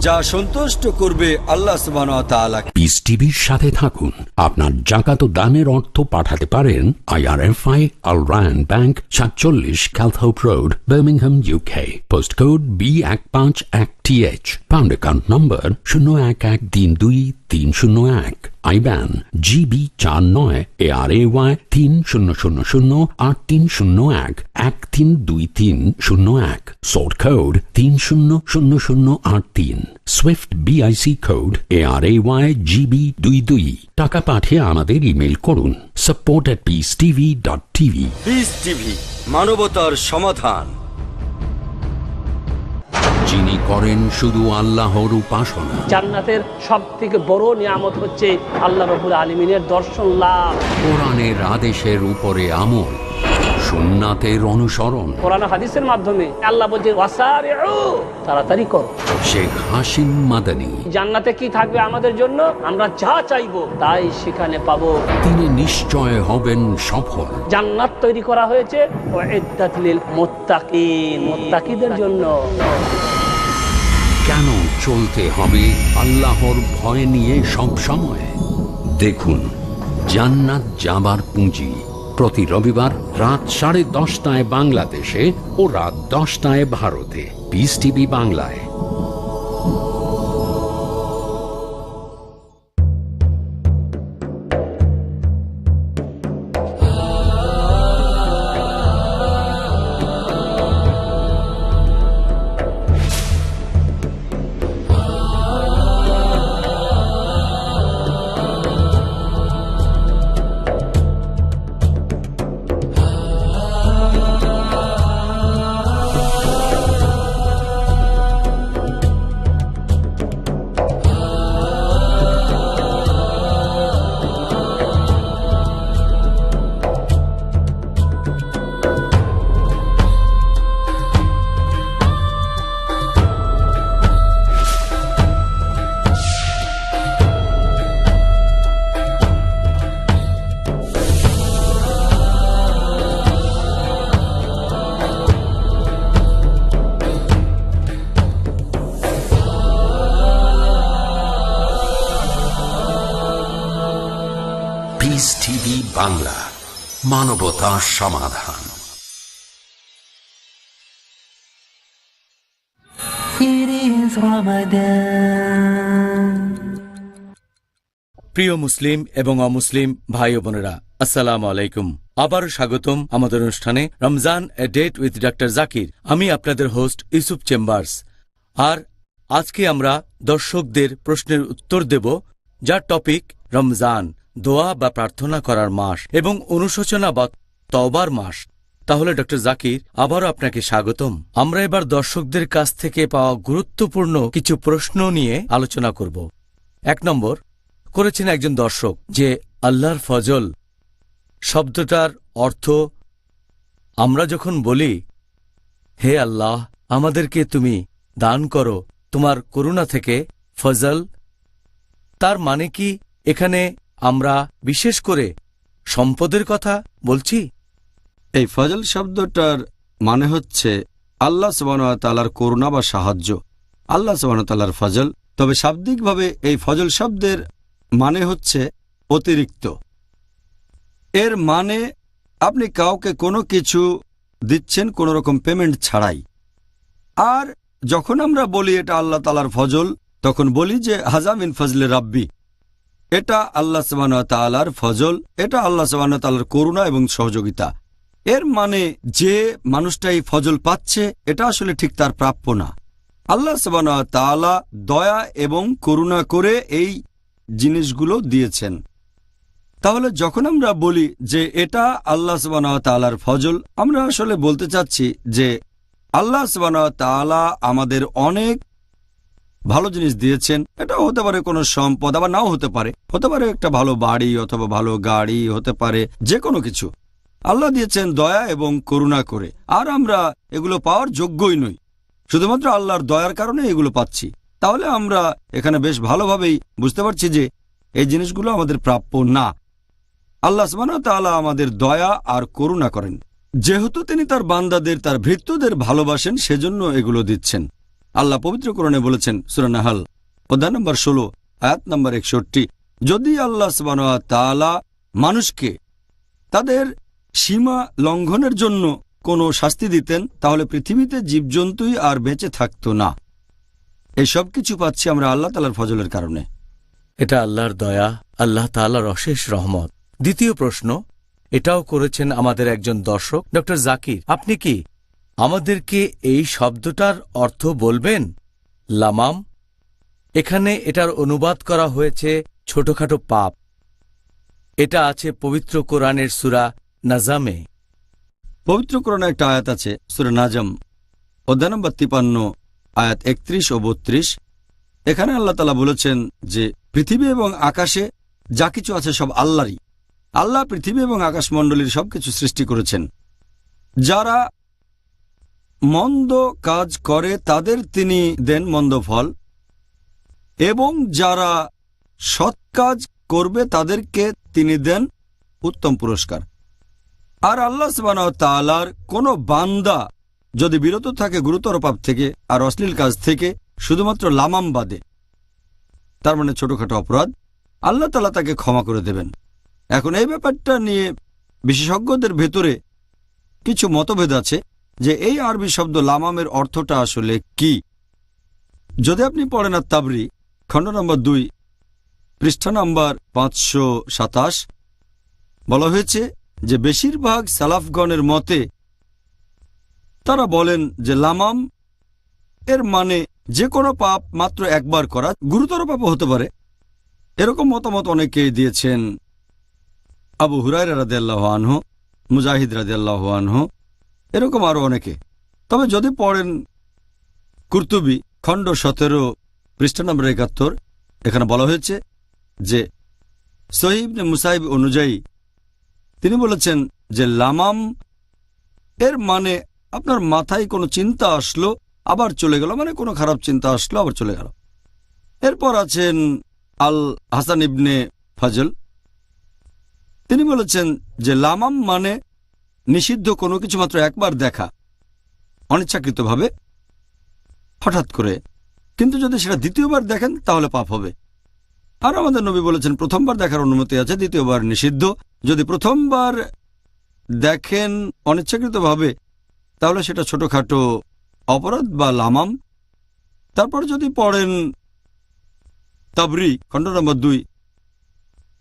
যা সন্তুষ্ট করবে আল্লাহ সুবহানাহু ওয়া তাআলা। পিস টিভির সাথে থাকুন। আপনার জাকাত ও দানের অর্থ পাঠাতে পারেন IRFI Al Ryan Bank 47 Calthorpe Road, Birmingham, UK. Postcode B151TH. Pound account number 01132301. IBAN GB49 ARAY 30008301 132301. Sort code 300083. Swift BIC code ARAY GB22. টাকা পাঠিয়ে আমাদের ইমেল করুন support@peacetv.tv। পিস টিভি, মানবতার সমাধান। যিনি করেন শুধু আল্লাহর উপাসনা, জান্নাতের সবথেকে বড় নিয়ামত হচ্ছে আল্লাহ রাব্বুল আলামিনের দর্শন লাভ, কোরআনের আদেশের উপরে আমল, সুন্নাতের অনুসরণ। কোরআন হাদিসের মাধ্যমে আল্লাহ বলছে ওয়াসারিউ, তাড়াতাড়ি করো। শেখ হাসিম মাদানী। জান্নাতে কি থাকবে আমাদের জন্য? আমরা যা চাইবো তাই সেখানে পাবো। তিনি নিশ্চয় হবেন সফল। জান্নাত তৈরি করা হয়েছে উইদ্দাত লিল মুত্তাকিন, মুত্তাকিদের জন্য। কেন চলতে হবে আল্লাহর ভয় নিয়ে সব সময়? দেখুন জান্নাত যাবার পুঁজি, প্রতি রবিবার রাত 10:30 বাংলাদেশে ও রাত 10টায় ভারতে, পিস টিভি বাংলায়। বাংলা, মানবতা সমাধান। It is Ramadan. প্রিয় মুসলিম এবং অমুসলিম ভাই ও বোনেরা, আসসালামু আলাইকুম। আবারও স্বাগতম আমাদের অনুষ্ঠানে রমজান এ ডেট উইথ ডক্টর জাকির। আমি আপনাদের হোস্ট ইউসুফ চেম্বার্স। আর আজকে আমরা দর্শকদের প্রশ্নের উত্তর দেব, যার টপিক রমজান, দোয়া বা প্রার্থনা করার মাস এবং অনুশোচনা বা তওবার মাস। তাহলে ডক্টর জাকির, আবারও আপনাকে স্বাগতম। আমরা এবার দর্শকদের কাছ থেকে পাওয়া গুরুত্বপূর্ণ কিছু প্রশ্ন নিয়ে আলোচনা করব। 1 নম্বর করেছেন একজন দর্শক যে আল্লাহর ফজল শব্দটার অর্থ আমরা যখন বলি হে আল্লাহ আমাদেরকে তুমি দান করো তোমার করুণা থেকে ফজল, তার মানে কি এখানে আমরা বিশেষ করে সম্পদের কথা বলছি? এই ফজল শব্দটার মানে হচ্ছে আল্লাহ সুবহানাহু ওয়া তাআলার করুণা বা সাহায্য, আল্লাহ সুবহানাহু ওয়া তাআলার ফজল। তবে শাব্দিকভাবে এই ফজল শব্দের মানে হচ্ছে অতিরিক্ত। এর মানে আপনি কাউকে কোনো কিছু দিচ্ছেন কোনো রকম পেমেন্ট ছাড়াই। আর যখন আমরা বলি এটা আল্লাহ তাআলার ফজল, তখন বলি যে হাজা মিন ফজলে রাব্বি, এটা আল্লাহ সুবহানাহু ওয়া তাআলার ফজল, এটা আল্লাহ সুবহানাহু ওয়া তাআলার করুণা এবং সহযোগিতা। এর মানে যে মানুষটা এই ফজল পাচ্ছে এটা আসলে ঠিক তার প্রাপ্য না। আল্লাহ সুবহানাহু ওয়া তাআলা দয়া এবং করুণা করে এই জিনিসগুলো দিয়েছেন। তাহলে যখন আমরা বলি যে এটা আল্লাহ সুবহানাহু ওয়া তাআলার ফজল, আমরা আসলে বলতে চাচ্ছি যে আল্লাহ সুবহানাহু ওয়া তাআলা আমাদের অনেক ভালো জিনিস দিয়েছেন। এটা হতে পারে কোনো সম্পদ, আবার নাও হতে পারে, হতে পারে একটা ভালো বাড়ি অথবা ভালো গাড়ি, হতে পারে যে কোনো কিছু। আল্লাহ দিয়েছেন দয়া এবং করুণা করে, আর আমরা এগুলো পাওয়ার যোগ্যই নই, শুধুমাত্র আল্লাহর দয়ার কারণে এগুলো পাচ্ছি। তাহলে আমরা এখানে বেশ ভালোভাবেই বুঝতে পারছি যে এই জিনিসগুলো আমাদের প্রাপ্য না। আল্লাহ সুবহানাহু ওয়া তাআলা আমাদের দয়া আর করুণা করেন, যেহেতু তিনি তার বান্দাদের, তার ভৃত্যদের ভালোবাসেন, সেজন্য এগুলো দিচ্ছেন। আল্লাহ পবিত্র কোরআনে বলেছেন সূরা নাহল অধ্যায় নম্বর 16 আয়াত নম্বর 61, যদি আল্লাহ সুবহানাহু ওয়া তাআলা মানুষকে তাদের সীমা লঙ্ঘনের জন্য কোনো শাস্তি দিতেন, তাহলে পৃথিবীতে জীবজন্তুই আর বেঁচে থাকত না। এই সব কিছু পাচ্ছি আমরা আল্লাহ তাআলার ফজলের কারণে। এটা আল্লাহর দয়া, আল্লাহ তাআলার অশেষ রহমত। দ্বিতীয় প্রশ্ন এটাও করেছেন আমাদের একজন দর্শক, ডক্টর জাকির, আপনি কি আমাদেরকে এই শব্দটার অর্থ বলবেন? লামাম, এখানে এটার অনুবাদ করা হয়েছে ছোটখাটো পাপ। এটা আছে পবিত্র কোরআনের সূরা নাজামে। পবিত্র কোরআনে একটা আয়াত আছে সূরা নাজম অধ্যায় নম্বর 53 আয়াত 31 ও 32। এখানে আল্লাহ তাআলা বলেছেন যে পৃথিবী এবং আকাশে যা কিছু আছে সব আল্লাহরই। আল্লাহ পৃথিবী এবং আকাশমণ্ডলীর সবকিছু সৃষ্টি করেছেন। যারা মন্দ কাজ করে তাদের তিনি দেন মন্দ ফল, এবং যারা সৎ কাজ করবে তাদেরকে তিনি দেন উত্তম পুরস্কার। আর আল্লাহ সুবহানাহু ওয়া তাআলার কোনো বান্দা যদি বিরত থাকে গুরুতর পাপ থেকে আর অশ্লীল কাজ থেকে, শুধুমাত্র লামাম বাদে, তার মানে ছোটখাটো অপরাধ, আল্লাহ তাআলা তাকে ক্ষমা করে দেবেন। এখন এই ব্যাপারটা নিয়ে বিশেষজ্ঞদের ভেতরে কিছু মতভেদ আছে যে এই আরবি শব্দ লামামের অর্থটা আসলে কি। যদি আপনি পড়েন আত-তাবরী খণ্ড নম্বর 2 পৃষ্ঠা নম্বর 527, বলা হয়েছে যে বেশিরভাগ সালাফগণের মতে তারা বলেন যে লামাম এর মানে যে কোনো পাপ মাত্র একবার করা, গুরুতর পাপও হতে পারে। এরকম মতামত অনেকেই দিয়েছেন, আবু হুরায়রা রাদিয়াল্লাহু আনহু, মুজাহিদ রাদিয়াল্লাহু আনহু, এরকম আরো অনেকে। তবে যদি পড়েন কুরতুবী খণ্ড 17 পৃষ্ঠা নম্বর 71, এখানে বলা হয়েছে যে সহিহ ইবনে মুসাইব অনুযায়ী তিনি বলেছেন যে লামাম এর মানে আপনার মাথায় কোনো চিন্তা আসলো আবার চলে গেল, মানে কোনো খারাপ চিন্তা আসলো আবার চলে গেল। এরপর আছেন আল হাসান ইবনে ফজল, তিনি বলেছেন যে লামাম মানে নিষিদ্ধ কোনো কিছু মাত্র একবার দেখা, অনিচ্ছাকৃতভাবে, হঠাৎ করে, কিন্তু যদি সেটা দ্বিতীয়বার দেখেন তাহলে পাপ হবে। আর আমাদের নবী বলেছেন প্রথমবার দেখার অনুমতি আছে, দ্বিতীয়বার নিষিদ্ধ। যদি প্রথমবার দেখেন অনিচ্ছাকৃতভাবে, তাহলে সেটা ছোটখাটো অপরাধ বা লামাম। তারপর যদি পড়েন তাবরি খণ্ড নম্বর 2,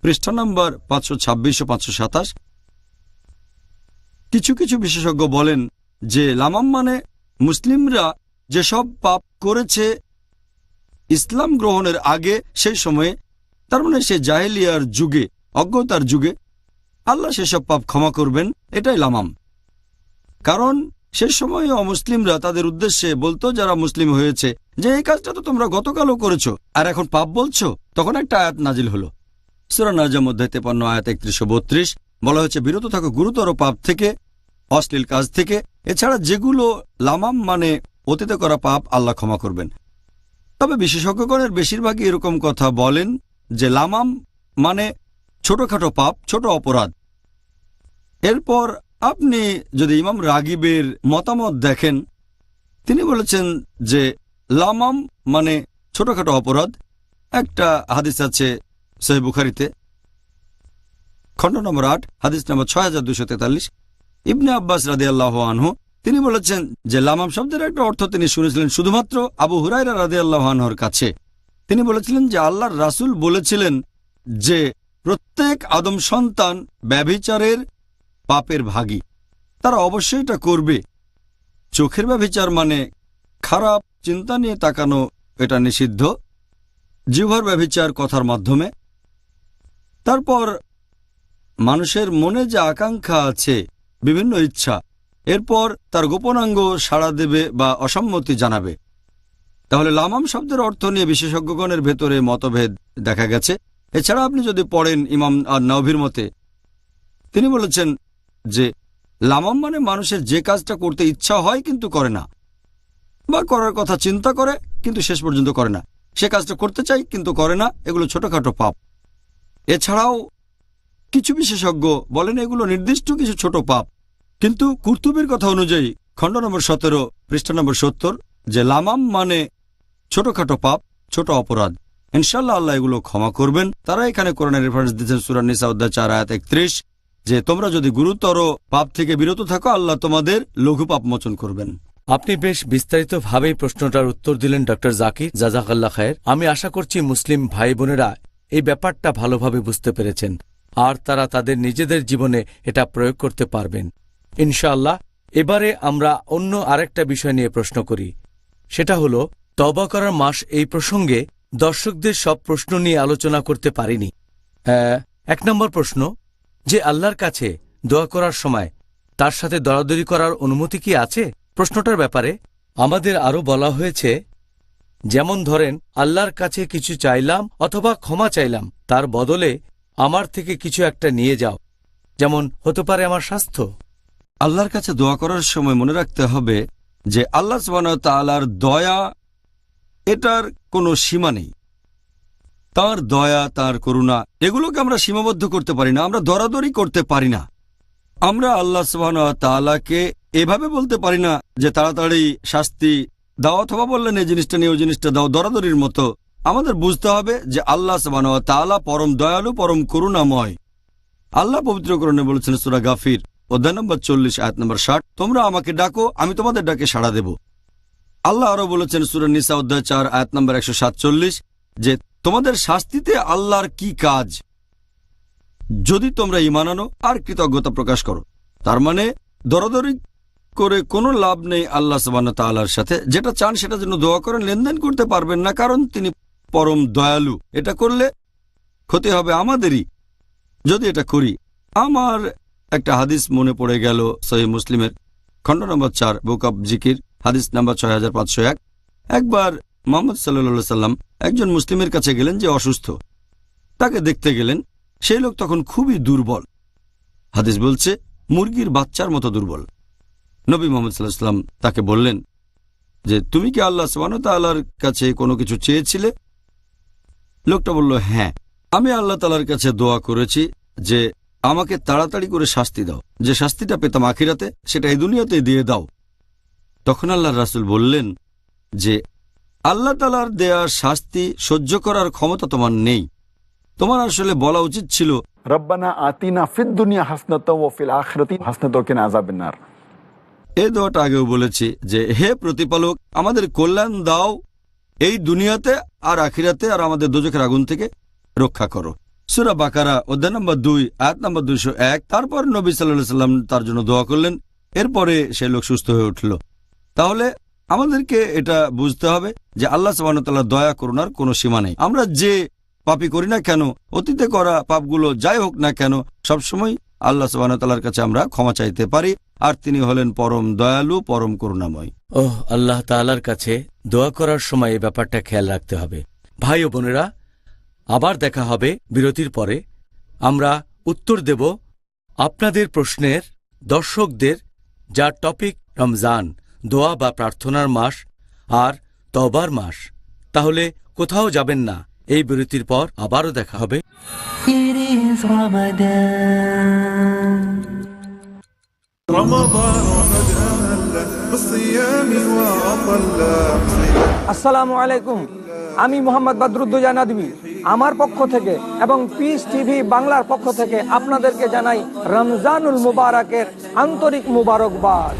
পৃষ্ঠা নম্বর 526 ও 527, কিছু কিছু বিশেষজ্ঞ বলেন যে লামাম মানে মুসলিমরা যেসব পাপ করেছে ইসলাম গ্রহণের আগে, সেই সময়ে, তার মানে সে জাহেলিয়ার যুগে, অজ্ঞতার যুগে, আল্লাহ সেসব পাপ ক্ষমা করবেন, এটাই লামাম। কারণ সেই সময়ে অমুসলিমরা তাদের উদ্দেশ্যে বলতো যারা মুসলিম হয়েছে যে এই কাজটা তো তোমরা গতকালও করেছো আর এখন পাপ বলছো। তখন একটা আয়াত নাজিল হলো, সূরা নাজম অধ্যায় 53 আয়াত 31 ও 32, বলা হয়েছে বিরত থাকো গুরুতর পাপ থেকে, অশ্লীল কাজ থেকে। এছাড়া যেগুলো লামাম মানে অতীতে করা পাপ আল্লাহ ক্ষমা করবেন। তবে বিশেষজ্ঞগণের বেশিরভাগই এরকম কথা বলেন যে লামাম মানে ছোটখাটো পাপ, ছোট অপরাধ। এরপর আপনি যদি ইমাম রাগিবের মতামত দেখেন, তিনি বলেছেন যে লামাম মানে ছোটখাটো অপরাধ। একটা হাদিস আছে সহিহ বুখারীতে, খণ্ড নম্বর 8, হাদিস নম্বর 6243, ইবনে আব্বাস রাদিয়াল্লাহু আনহু তিনি বলেছেন যে লামাম শব্দের একটা অর্থ তিনি শুনেছিলেন শুধুমাত্র আবু হুরায়রা রাদিয়াল্লাহু আনহুর কাছে। তিনি বলেছিলেন যে আল্লাহর রাসূল বলেছিলেন যে প্রত্যেক আদম সন্তান ব্যভিচারের পাপের ভাগী, তারা অবশ্যই এটা করবে। চোখের ব্যভিচার মানে খারাপ চিন্তা নিয়ে তাকানো, এটা নিষিদ্ধ। জিহ্বার ব্যভিচার কথার মাধ্যমে। তারপর মানুষের মনে যে আকাঙ্ক্ষা আছে, বিভিন্ন ইচ্ছা, এরপর তার গোপনাঙ্গ সাড়া দেবে বা অসম্মতি জানাবে। তাহলে লামাম শব্দের অর্থ নিয়ে বিশেষজ্ঞগণের ভেতরে মতভেদ দেখা গেছে। এছাড়া আপনি যদি পড়েন ইমাম আন-নাওভীর মতে, তিনি বলেছেন যে লামাম মানে মানুষের যে কাজটা করতে ইচ্ছা হয় কিন্তু করে না, বা করার কথা চিন্তা করে কিন্তু শেষ পর্যন্ত করে না, সে কাজটা করতে চাই কিন্তু করে না, এগুলো ছোটখাটো পাপ। এছাড়াও কিছু বিশেষজ্ঞ বলেন এগুলো নির্দিষ্ট কিছু ছোট পাপ। কিন্তু কুরতুবীর কথা অনুযায়ী খণ্ড নম্বর 17 পৃষ্ঠা নম্বর 70 যে লামাম মানে ছোটখাটো পাপ, ছোট অপরাধ। ইনশাআল্লাহ আল্লাহ এগুলো ক্ষমা করবেন। তারা এখানে কোরআনের রেফারেন্স দিচ্ছেন সূরা নিসা অধ্যায় 4 আয়াত 31, যে তোমরা যদি গুরুতর পাপ থেকে বিরত থাকো আল্লাহ তোমাদের লঘু পাপ মোচন করবেন। আপনি বেশ বিস্তারিতভাবেই প্রশ্নটার উত্তর দিলেন ডক্টর জাকির, জাযাকাল্লাহ খায়ের। আমি আশা করছি মুসলিম ভাই বোনেরা এই ব্যাপারটা ভালোভাবে বুঝতে পেরেছেন আর তারা তাদের নিজেদের জীবনে এটা প্রয়োগ করতে পারবেন ইনশাআল্লাহ। এবারে আমরা অন্য আরেকটা বিষয় নিয়ে প্রশ্ন করি, সেটা হলো তওবা করার মাস। এই প্রসঙ্গে দর্শকদের সব প্রশ্ন নিয়ে আলোচনা করতে পারিনি। 1 নম্বর প্রশ্ন, যে আল্লাহর কাছে দোয়া করার সময় তার সাথে দরাদরি করার অনুমতি কি আছে? প্রশ্নটার ব্যাপারে আমাদের আরও বলা হয়েছে, যেমন ধরেন আল্লাহর কাছে কিছু চাইলাম অথবা ক্ষমা চাইলাম, তার বদলে আমার থেকে কিছু একটা নিয়ে যাও, যেমন হতে পারে আমার স্বাস্থ্য। আল্লাহর কাছে দোয়া করার সময় মনে রাখতে হবে যে আল্লাহ সুবহানাহু ওয়া তাআলার দয়া, এটার কোনো সীমা নেই। তাঁর দয়া, তাঁর করুণা, এগুলোকে আমরা সীমাবদ্ধ করতে পারি না, আমরা দরাদরি করতে পারি না। আমরা আল্লাহ সুবহানাহু ওয়া তাআলাকে এভাবে বলতে পারি না যে তাড়াতাড়ি শাস্তি দাও, অথবা বললেন এই জিনিসটা নিয়ে ওই জিনিসটা দাও, দরাদরির মতো। আমাদের বুঝতে হবে যে আল্লাহ সুবহানাহু ওয়া তাআলা পরম দয়ালু, পরম করুণাময়। আল্লাহ পবিত্র কোরআনে বলেছেন সূরা গাফির অধ্যায় নম্বর 40 আয়াত নম্বর 60, তোমরা আমাকে ডাকো, আমি তোমাদের ডাকে সাড়া দেব। আল্লাহ আরো বলেছেন সূরা নিসা অধ্যায় 4 আয়াত নম্বর 147 যে তোমাদের শাস্তিতে আল্লাহর কি কাজ যদি তোমরা ঈমান আনো আর কৃতজ্ঞতা প্রকাশ করো। তার মানে দরাদরি করে কোনো লাভ নেই আল্লাহ সুবহানাহু ওয়া তাআলার সাথে। যেটা চান সেটার জন্য দোয়া করেন, লেনদেন করতে পারবেন না, কারণ তিনি পরম দয়ালু। এটা করলে ক্ষতি হবে আমাদেরই যদি এটা করি। আমার একটা হাদিস মনে পড়ে গেল সহিহ মুসলিমের খণ্ড নম্বর 4 বুক অব জিকির হাদিস নাম্বার 6501। একবার মুহাম্মদ সাল্লাল্লাহু আলাইহি সাল্লাম একজন মুসলিমের কাছে গেলেন যে অসুস্থ, তাকে দেখতে গেলেন। সেই লোক তখন খুবই দুর্বল, হাদিস বলছে মুরগির বাচ্চার মতো দুর্বল। নবী মুহাম্মদ সাল্লাল্লাহু আলাইহি সাল্লাম তাকে বললেন যে তুমি কি আল্লাহ সুবহানাহু ওয়া তাআলার কাছে কোনো কিছু চেয়েছিলে? লোকটা বলল, হ্যাঁ, আমি আল্লাহ তাআলার কাছে দোয়া করেছি যে আমাকে তাড়াতাড়ি করে শাস্তি দাও, যে শাস্তিটা পেতাম আখিরাতে সেটা এই দুনিয়াতে দিয়ে দাও। তখন আল্লাহর রাসূল বললেন যে আল্লাহ তাআলার দেয়া শাস্তি সহ্য করার ক্ষমতা তোমার নেই, তোমার আসলে বলা উচিত ছিল রব্বানা আতিনা ফিদ দুনিয়া হাসনাতাও ওয়া ফিল আখিরাতি হাসনাতাও ওয়া কিনা আযাবান নার। এই দোয়াটা আগেও বলেছি যে হে প্রতিপালক, আমাদের কল্যাণ দাও এই দুনিয়াতে আর আখিরাতে, আর আমাদের দোজখের আগুন থেকে রক্ষা করো। সূরা বাকারা অধ্যায় নম্বর 2 আয়াত নম্বর 201। তারপর নবী সাল্লাল্লাহু আলাইহি সাল্লাম তার জন্য দোয়া করলেন, এরপরে সে লোক সুস্থ হয়ে উঠল। তাহলে আমাদেরকে এটা বুঝতে হবে যে আল্লাহ সুবহানাহু ওয়া তাআলার দয়া করুণার কোনো সীমা নেই। আমরা যে পাপই করি না কেন, অতীতে করা পাপগুলো যাই হোক না কেন, সবসময় আল্লাহ সুবহানাহু ওয়া তাআলার কাছে আমরা ক্ষমা চাইতে পারি, আর তিনি হলেন পরম দয়ালু, পরম করুণাময়। ওহ, আল্লাহ তাআলার কাছে দোয়া করার সময় এই ব্যাপারটা খেয়াল রাখতে হবে। ভাই ও বোনেরা, আবার দেখা হবে বিরতির পরে। আমরা উত্তর দেব আপনাদের প্রশ্নের, দর্শকদের, যার টপিক রমজান, দোয়া বা প্রার্থনার মাস আর তওবার মাস। তাহলে কোথাও যাবেন না, এই বিরতির পর আবারও দেখা হবে। It is Ramadan. رمضان قد أهل بالصيام وأطل. আসসালামু আলাইকুম, আমি মোহাম্মদ বদরুদ্দোজা নদভী আমার পক্ষ থেকে এবং পিস টিভি বাংলার পক্ষ থেকে আপনাদেরকে জানাই রমজানুল মুবারকের আন্তরিক মুবারকবাদ।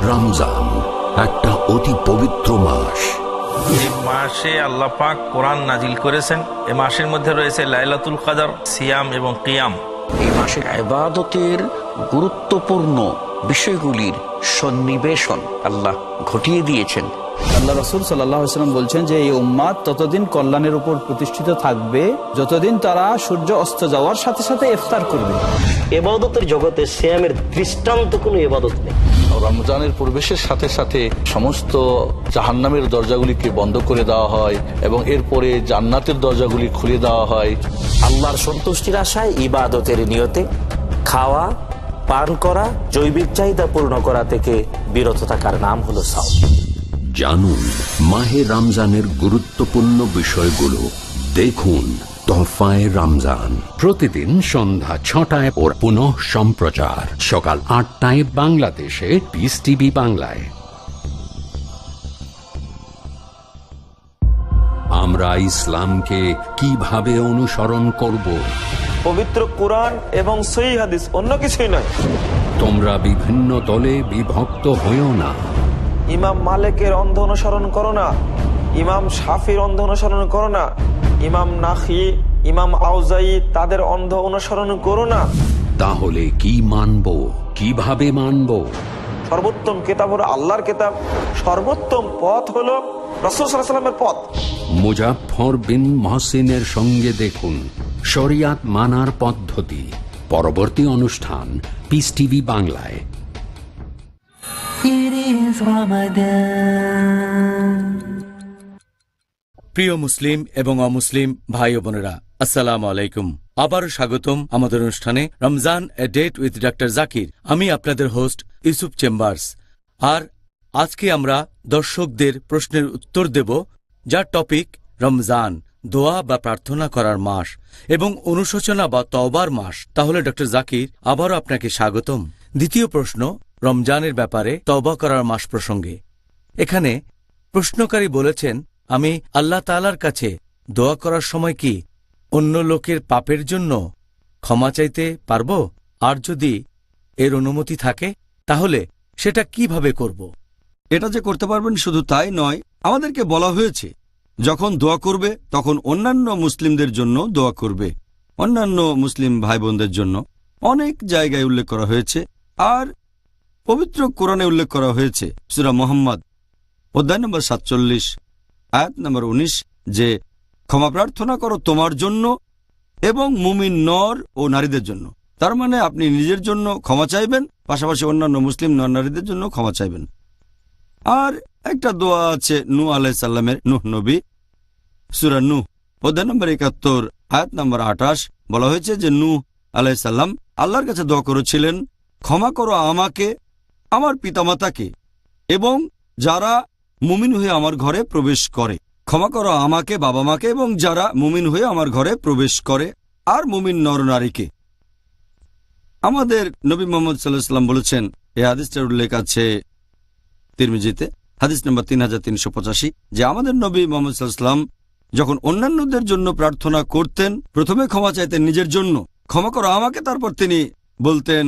রমজান একটা অতি পবিত্র মাস। এই মাসে আল্লাহ পাক কোরআন নাজিল করেছেন। এই মাসের মধ্যে রয়েছে লাইলাতুল কদর, সিয়াম এবং কিয়াম। এই মাসে ইবাদতের গুরুত্বপূর্ণ বিষয়গুলির সন্নিবেশন আল্লাহ ঘটিয়ে দিয়েছেন। আল্লাহ রাসূল সাল্লাল্লাহু আলাইহি ওয়াসাল্লাম বলছেন যে এই উম্মাত ততদিন কল্যাণের উপর প্রতিষ্ঠিত থাকবে যতদিন তারা সূর্য অস্ত যাওয়ার সাথে সাথে ইফতার করবে। ইবাদতের জগতে সিয়ামের দৃষ্টান্ত কোনো ইবাদত নেই। রমজানের প্রবেশের সাথে সাথে সমস্ত জাহান্নামের দরজাগুলিকে বন্ধ করে দেওয়া হয় এবং এরপরে জান্নাতের দরজাগুলি খুলে দেওয়া হয়। আল্লাহর সন্তুষ্টির আশায় ইবাদতের নিয়তে খাওয়া, পান করা, জৈবিক চাহিদা পূর্ণ করা থেকে বিরত থাকার নাম হলো সাওম। জানুন মাহে রমজানের গুরুত্বপূর্ণ বিষয়গুলো। দেখুন তোহফায়ে রমজান প্রতিদিন সন্ধ্যা 6টায় ও পুনঃ সম্প্রচার সকাল 8টায় বাংলাদেশে পিস টিভি বাংলায়। আমরা ইসলামকে কিভাবে অনুসরণ করব? পবিত্র কুরআন এবং সহিহ হাদিস, অন্য কিছুই নয়। তোমরা বিভিন্ন দলে বিভক্ত হইও না। ইমাম মালিকের অন্ধ অনুসরণ করো না, ইমাম শাফির অন্ধ অনুসরণ করো না, ইমাম নাখি, ইমাম আউজাই তাদের অন্ধ অনুসরণ করো না। তাহলে কি মানব, কিভাবে মানব? সর্বোত্তম কিতাব হলো আল্লাহর কিতাব, সর্বোত্তম পথ হলো রাসূল সাল্লাল্লাহু আলাইহি ওয়াসাল্লামের পথ। মুজাফফর বিন মহসিনের সঙ্গে দেখুন শরিয়াত মানার পদ্ধতি। পরবর্তী অনুষ্ঠান পিস টিভি বাংলায়। It is Ramadan. প্রিয় মুসলিম এবং অমুসলিম ভাই ও বোনেরা, আসসালামু আলাইকুম। আবারও স্বাগতম আমাদের অনুষ্ঠানে রমজান এ ডেট উইথ ডক্টর জাকির। আমি আপনাদের হোস্ট ইউসুফ চেম্বার্স। আর আজকে আমরা দর্শকদের প্রশ্নের উত্তর দেব, যার টপিক রমজান, দোয়া বা প্রার্থনা করার মাস এবং অনুশোচনা বা তওবার মাস। তাহলে ডক্টর জাকির, আবারও আপনাকে স্বাগতম। দ্বিতীয় প্রশ্ন রমজানের ব্যাপারে, তওবা করার মাস প্রসঙ্গে। এখানে প্রশ্নকারী বলেছেন, আমি আল্লাহ তাআলার কাছে দোয়া করার সময় কি অন্য লোকের পাপের জন্য ক্ষমা চাইতে পারব? আর যদি এর অনুমতি থাকে তাহলে সেটা কিভাবে করব? এটা যে করতে পারবেন শুধু তাই নয়, আমাদেরকে বলা হয়েছে যখন দোয়া করবে তখন অন্যান্য মুসলিমদের জন্য দোয়া করবে, অন্যান্য মুসলিম ভাই বোনদের জন্য। অনেক জায়গায় উল্লেখ করা হয়েছে, আর পবিত্র কোরআনে উল্লেখ করা হয়েছে সূরা মুহাম্মদ অধ্যায় নম্বর 47 আয়াত নম্বর 19 যে ক্ষমা প্রার্থনা করো তোমার জন্য এবং মুমিন নর ও নারীদের জন্য। তার মানে আপনি নিজের জন্য ক্ষমা চাইবেন, পাশাপাশি অন্যান্য মুসলিম নর নারীদের জন্য ক্ষমা চাইবেন। আর একটা দোয়া আছে নূহ আলাইহিস সালামের, নূহ নবী, সূরা নূহ অধ্যায় নম্বর 71 আয়াত নম্বর 28 বলা হয়েছে যে নূহ আলাইহিস সালাম আল্লাহর কাছে দোয়া করেছিলেন, ক্ষমা করো আমাকে, আমার পিতামাতাকে এবং যারা মুমিন হয়ে আমার ঘরে প্রবেশ করে। ক্ষমা করো আমাকে, বাবা মাকে এবং যারা মুমিন হয়ে আমার ঘরে প্রবেশ করে, আর মুমিন নরনারীকে। আমাদের নবী মুহাম্মদ সাল্লাল্লাহু আলাইহি ওয়াসাল্লাম বলেছেন, এই হাদিসটার উল্লেখ আছে তিরমিজিতে, হাদিস নম্বর 3385, যে আমাদের নবী মুহাম্মদ সাল্লাল্লাহু আলাইহি ওয়াসাল্লাম যখন অন্যান্যদের জন্য প্রার্থনা করতেন প্রথমে ক্ষমা চাইতেন নিজের জন্য, ক্ষমা করো আমাকে, তারপর তিনি বলতেন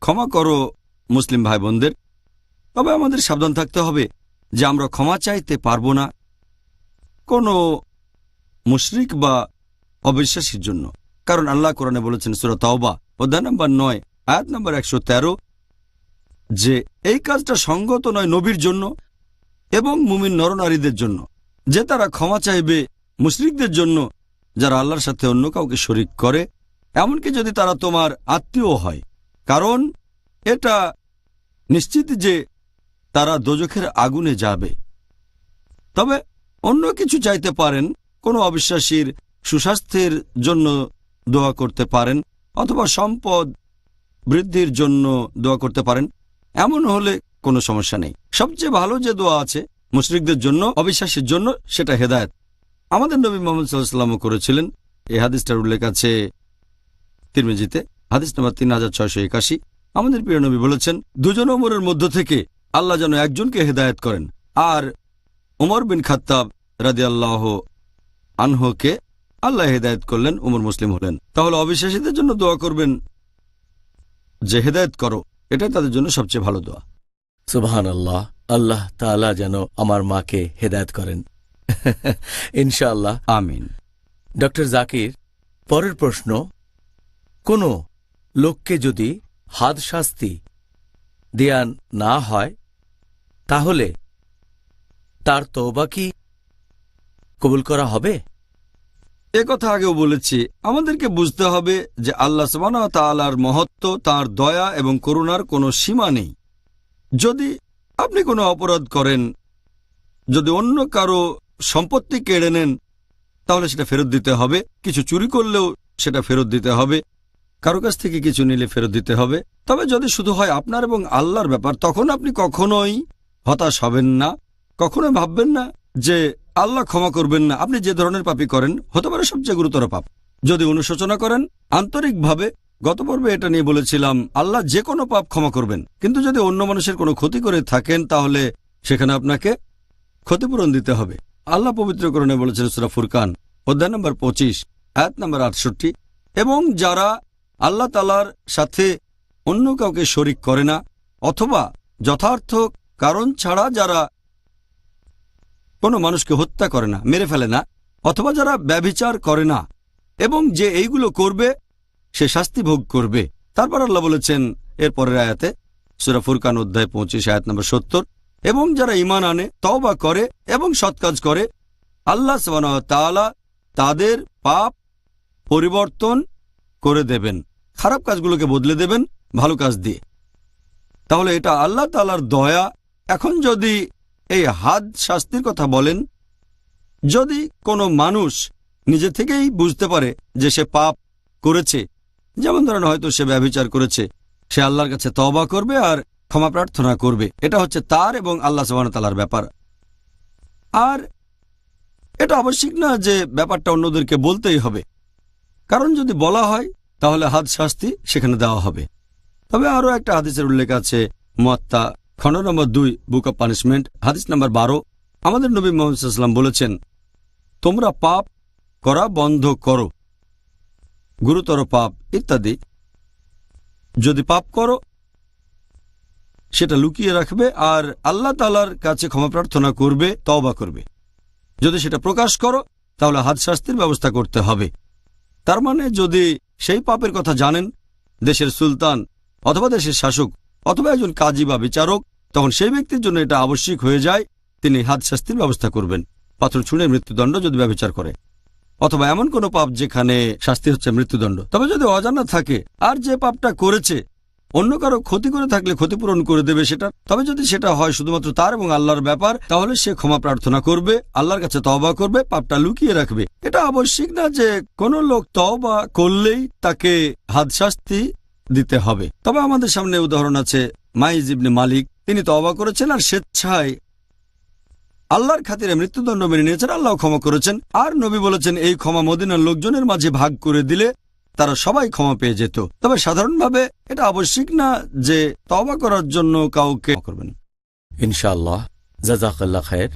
ক্ষমা করো মুসলিম ভাই বোনদের। তবে আমাদের সাবধান থাকতে হবে যে আমরা ক্ষমা চাইতে পারবো না কোনো মুশরিক বা অবিশ্বাসীর জন্য, কারণ আল্লাহ কোরআনে বলেছেন সূরা তাওবা অধ্যায় নম্বর 9 আয়াত নম্বর 113 যে এই কাজটা সঙ্গত নয় নবীর জন্য এবং মুমিন নরনারীদের জন্য যে তারা ক্ষমা চাইবে মুশরিকদের জন্য যারা আল্লাহর সাথে অন্য কাউকে শরীক করে, এমনকি যদি তারা তোমার আত্মীয় হয়, কারণ এটা নিশ্চিত যে তারা দোজখের আগুনে যাবে। তবে অন্য কিছু চাইতে পারেন, কোনো অবিশ্বাসীর সুস্বাস্থ্যের জন্য দোয়া করতে পারেন অথবা সম্পদ বৃদ্ধির জন্য দোয়া করতে পারেন, এমন হলে কোনো সমস্যা নেই। সবচেয়ে ভালো যে দোয়া আছে মুশরিকদের জন্য, অবিশ্বাসীর জন্য, সেটা হেদায়েত। আমাদের নবী মুহাম্মদ সাল্লাল্লাহু আলাইহি ওয়াসাল্লাম করেছিলেন। এই হাদিসটার উল্লেখ আছে তিরমিজিতে, হাদিস নম্বর 3681। আমাদের প্রিয় নবী বলেছেন, দুজন ওমরের মধ্য থেকে আল্লাহ যেন একজনকে হেদায়েত করেন, আর ওমর বিন খাত্তাব রাদিয়াল্লাহু আনহুকে আল্লাহ হেদায়েত করলেন, ওমর মুসলিম হলেন। তাহলে অবিশ্বাসীদের জন্য দোয়া করবেন যে হেদায়েত করো, এটাই তাদের জন্য সবচেয়ে ভালো দোয়া। সুবহানাল্লাহ, আল্লাহ তাআলা যেন আমার মাকে হেদায়েত করেন ইনশাআল্লাহ, আমিন। ডক্টর জাকির, পরের প্রশ্ন, কোনো লোককে যদি হাদ শাস্তি দেয়া না হয় তাহলে তার তওবা কি কবুল করা হবে? কথা আগেও বলেছি, আমাদেরকে বুঝতে হবে যে আল্লাহ সুবহানাহু ওয়া তাআলার মহত্ব, তাঁর দয়া এবং করুণার কোনো সীমা নেই। যদি আপনি কোনো অপরাধ করেন, যদি অন্য কারো সম্পত্তি কেড়ে নেন, তাহলে সেটা ফেরত দিতে হবে। কিছু চুরি করলেও সেটা ফেরত দিতে হবে, কারো কাছ থেকে কিছু নিলে ফেরত দিতে হবে। তবে যদি শুধু হয় আপনার এবং আল্লাহর ব্যাপার, তখন আপনি কখনোই হতাশ হবেন না, কখনোই ভাববেন না যে আল্লাহ ক্ষমা করবেন না। আপনি যে ধরনের পাপই করেন, হতে পারে সবচেয়ে গুরুতর পাপ, যদি অনুশোচনা করেন আন্তরিকভাবে, গত পর্বে এটা নিয়ে বলেছিলাম, আল্লাহ যে কোনো পাপ ক্ষমা করবেন। কিন্তু যদি অন্য মানুষের কোনো ক্ষতি করে থাকেন, তাহলে সেখানে আপনাকে ক্ষতিপূরণ দিতে হবে। আল্লাহ পবিত্রকরণে বলেছেন সূরা ফুরকান অধ্যায় নম্বর 25 আয়াত নম্বর 68, এবং যারা আল্লাহ তাআলার সাথে অন্য কাউকে শরীক করে না, অথবা যথার্থ কারণ ছাড়া যারা কোনো মানুষকে হত্যা করে না, মেরে ফেলে না, অথবা যারা ব্যভিচার করে না, এবং যে এইগুলো করবে সে শাস্তি ভোগ করবে। তারপর আল্লাহ বলেছেন এর পরের আয়াতে সূরা ফুরকান অধ্যায় 25 আয়াত নম্বর 70, এবং যারা ঈমান আনে, তওবা করে এবং সৎ কাজ করে, আল্লাহ সুবহানাহু ওয়া তাআলা তাদের পাপ পরিবর্তন করে দেবেন, খারাপ কাজগুলোকে বদলে দেবেন ভালো কাজ দিয়ে। তাহলে এটা আল্লাহ তাআলার দয়া। এখন যদি এই হাদ শাস্তির কথা বলেন, যদি কোনো মানুষ নিজে থেকেই বুঝতে পারে যে সে পাপ করেছে, যেমন ধরেন হয়তো সে ব্যভিচার করেছে, সে আল্লাহর কাছে তওবা করবে আর ক্ষমা প্রার্থনা করবে, এটা হচ্ছে তার এবং আল্লাহ সুবহানাহু ওয়া তাআলার ব্যাপার। আর এটা আবশ্যিক না যে ব্যাপারটা অন্যদেরকে বলতেই হবে, কারণ যদি বলা হয় তাহলে হাদ শাস্তি সেখানে দেওয়া হবে। তবে আরও একটা হাদিসের উল্লেখ আছে, মুয়াত্তা খণ্ড নম্বর 2 বুক অব পানিশমেন্ট, হাদিস নম্বর 12। আমাদের নবী মুহাম্মদ সাল্লাল্লাহু আলাইহি ওয়াসাল্লাম বলেছেন, তোমরা পাপ করা বন্ধ করো, গুরুতর পাপ ইত্যাদি। যদি পাপ করো সেটা লুকিয়ে রাখবে আর আল্লাহ তাআলার কাছে ক্ষমা প্রার্থনা করবে, তওবা করবে। যদি সেটা প্রকাশ করো তাহলে হাদ শাস্তির ব্যবস্থা করতে হবে। তার মানে যদি সেই পাপের কথা জানেন দেশের সুলতান অথবা দেশের শাসক অথবা একজন কাজী বা বিচারক, তখন সেই ব্যক্তির জন্য এটা আবশ্যিক হয়ে যায়, তিনি হাদ শাস্তির ব্যবস্থা করবেন, পাথর ছুঁড়ে মৃত্যুদণ্ড যদি ব্যভিচার করে, অথবা এমন কোনো পাপ যেখানে শাস্তি হচ্ছে মৃত্যুদণ্ড। তবে যদি অজানা থাকে আর যে পাপটা করেছে অন্য কারো ক্ষতি করে থাকলে ক্ষতিপূরণ করে দেবে সেটা। তবে যদি সেটা হয় শুধুমাত্র তার এবং আল্লাহর ব্যাপার, তাহলে সে ক্ষমা প্রার্থনা করবে, আল্লাহর কাছে তওবা করবে, পাপটা লুকিয়ে রাখবে। এটা আবশ্যিক না যে কোনো লোক তওবা করলেই তাকে হাদ শাস্তি দিতে হবে। তবে আমাদের সামনে উদাহরণ আছে, মাইজ ইবনে মালিক, তিনি তওবা করেছেন আর স্বেচ্ছায় আল্লাহর খাতিরে মৃত্যুদণ্ড মেনে নিয়েছেন, আল্লাহ ক্ষমা করেছেন। আর নবী বলেছেন এই ক্ষমা মদিনার লোকজনের মাঝে ভাগ করে দিলে তারা সবাই ক্ষমা পেয়ে যেত। তবে সাধারণভাবে এটা আবশ্যিক না যে তওবা করার জন্য কাউকে করবেন। ইনশাআল্লাহ জাযাকাল্লাহ খায়ের।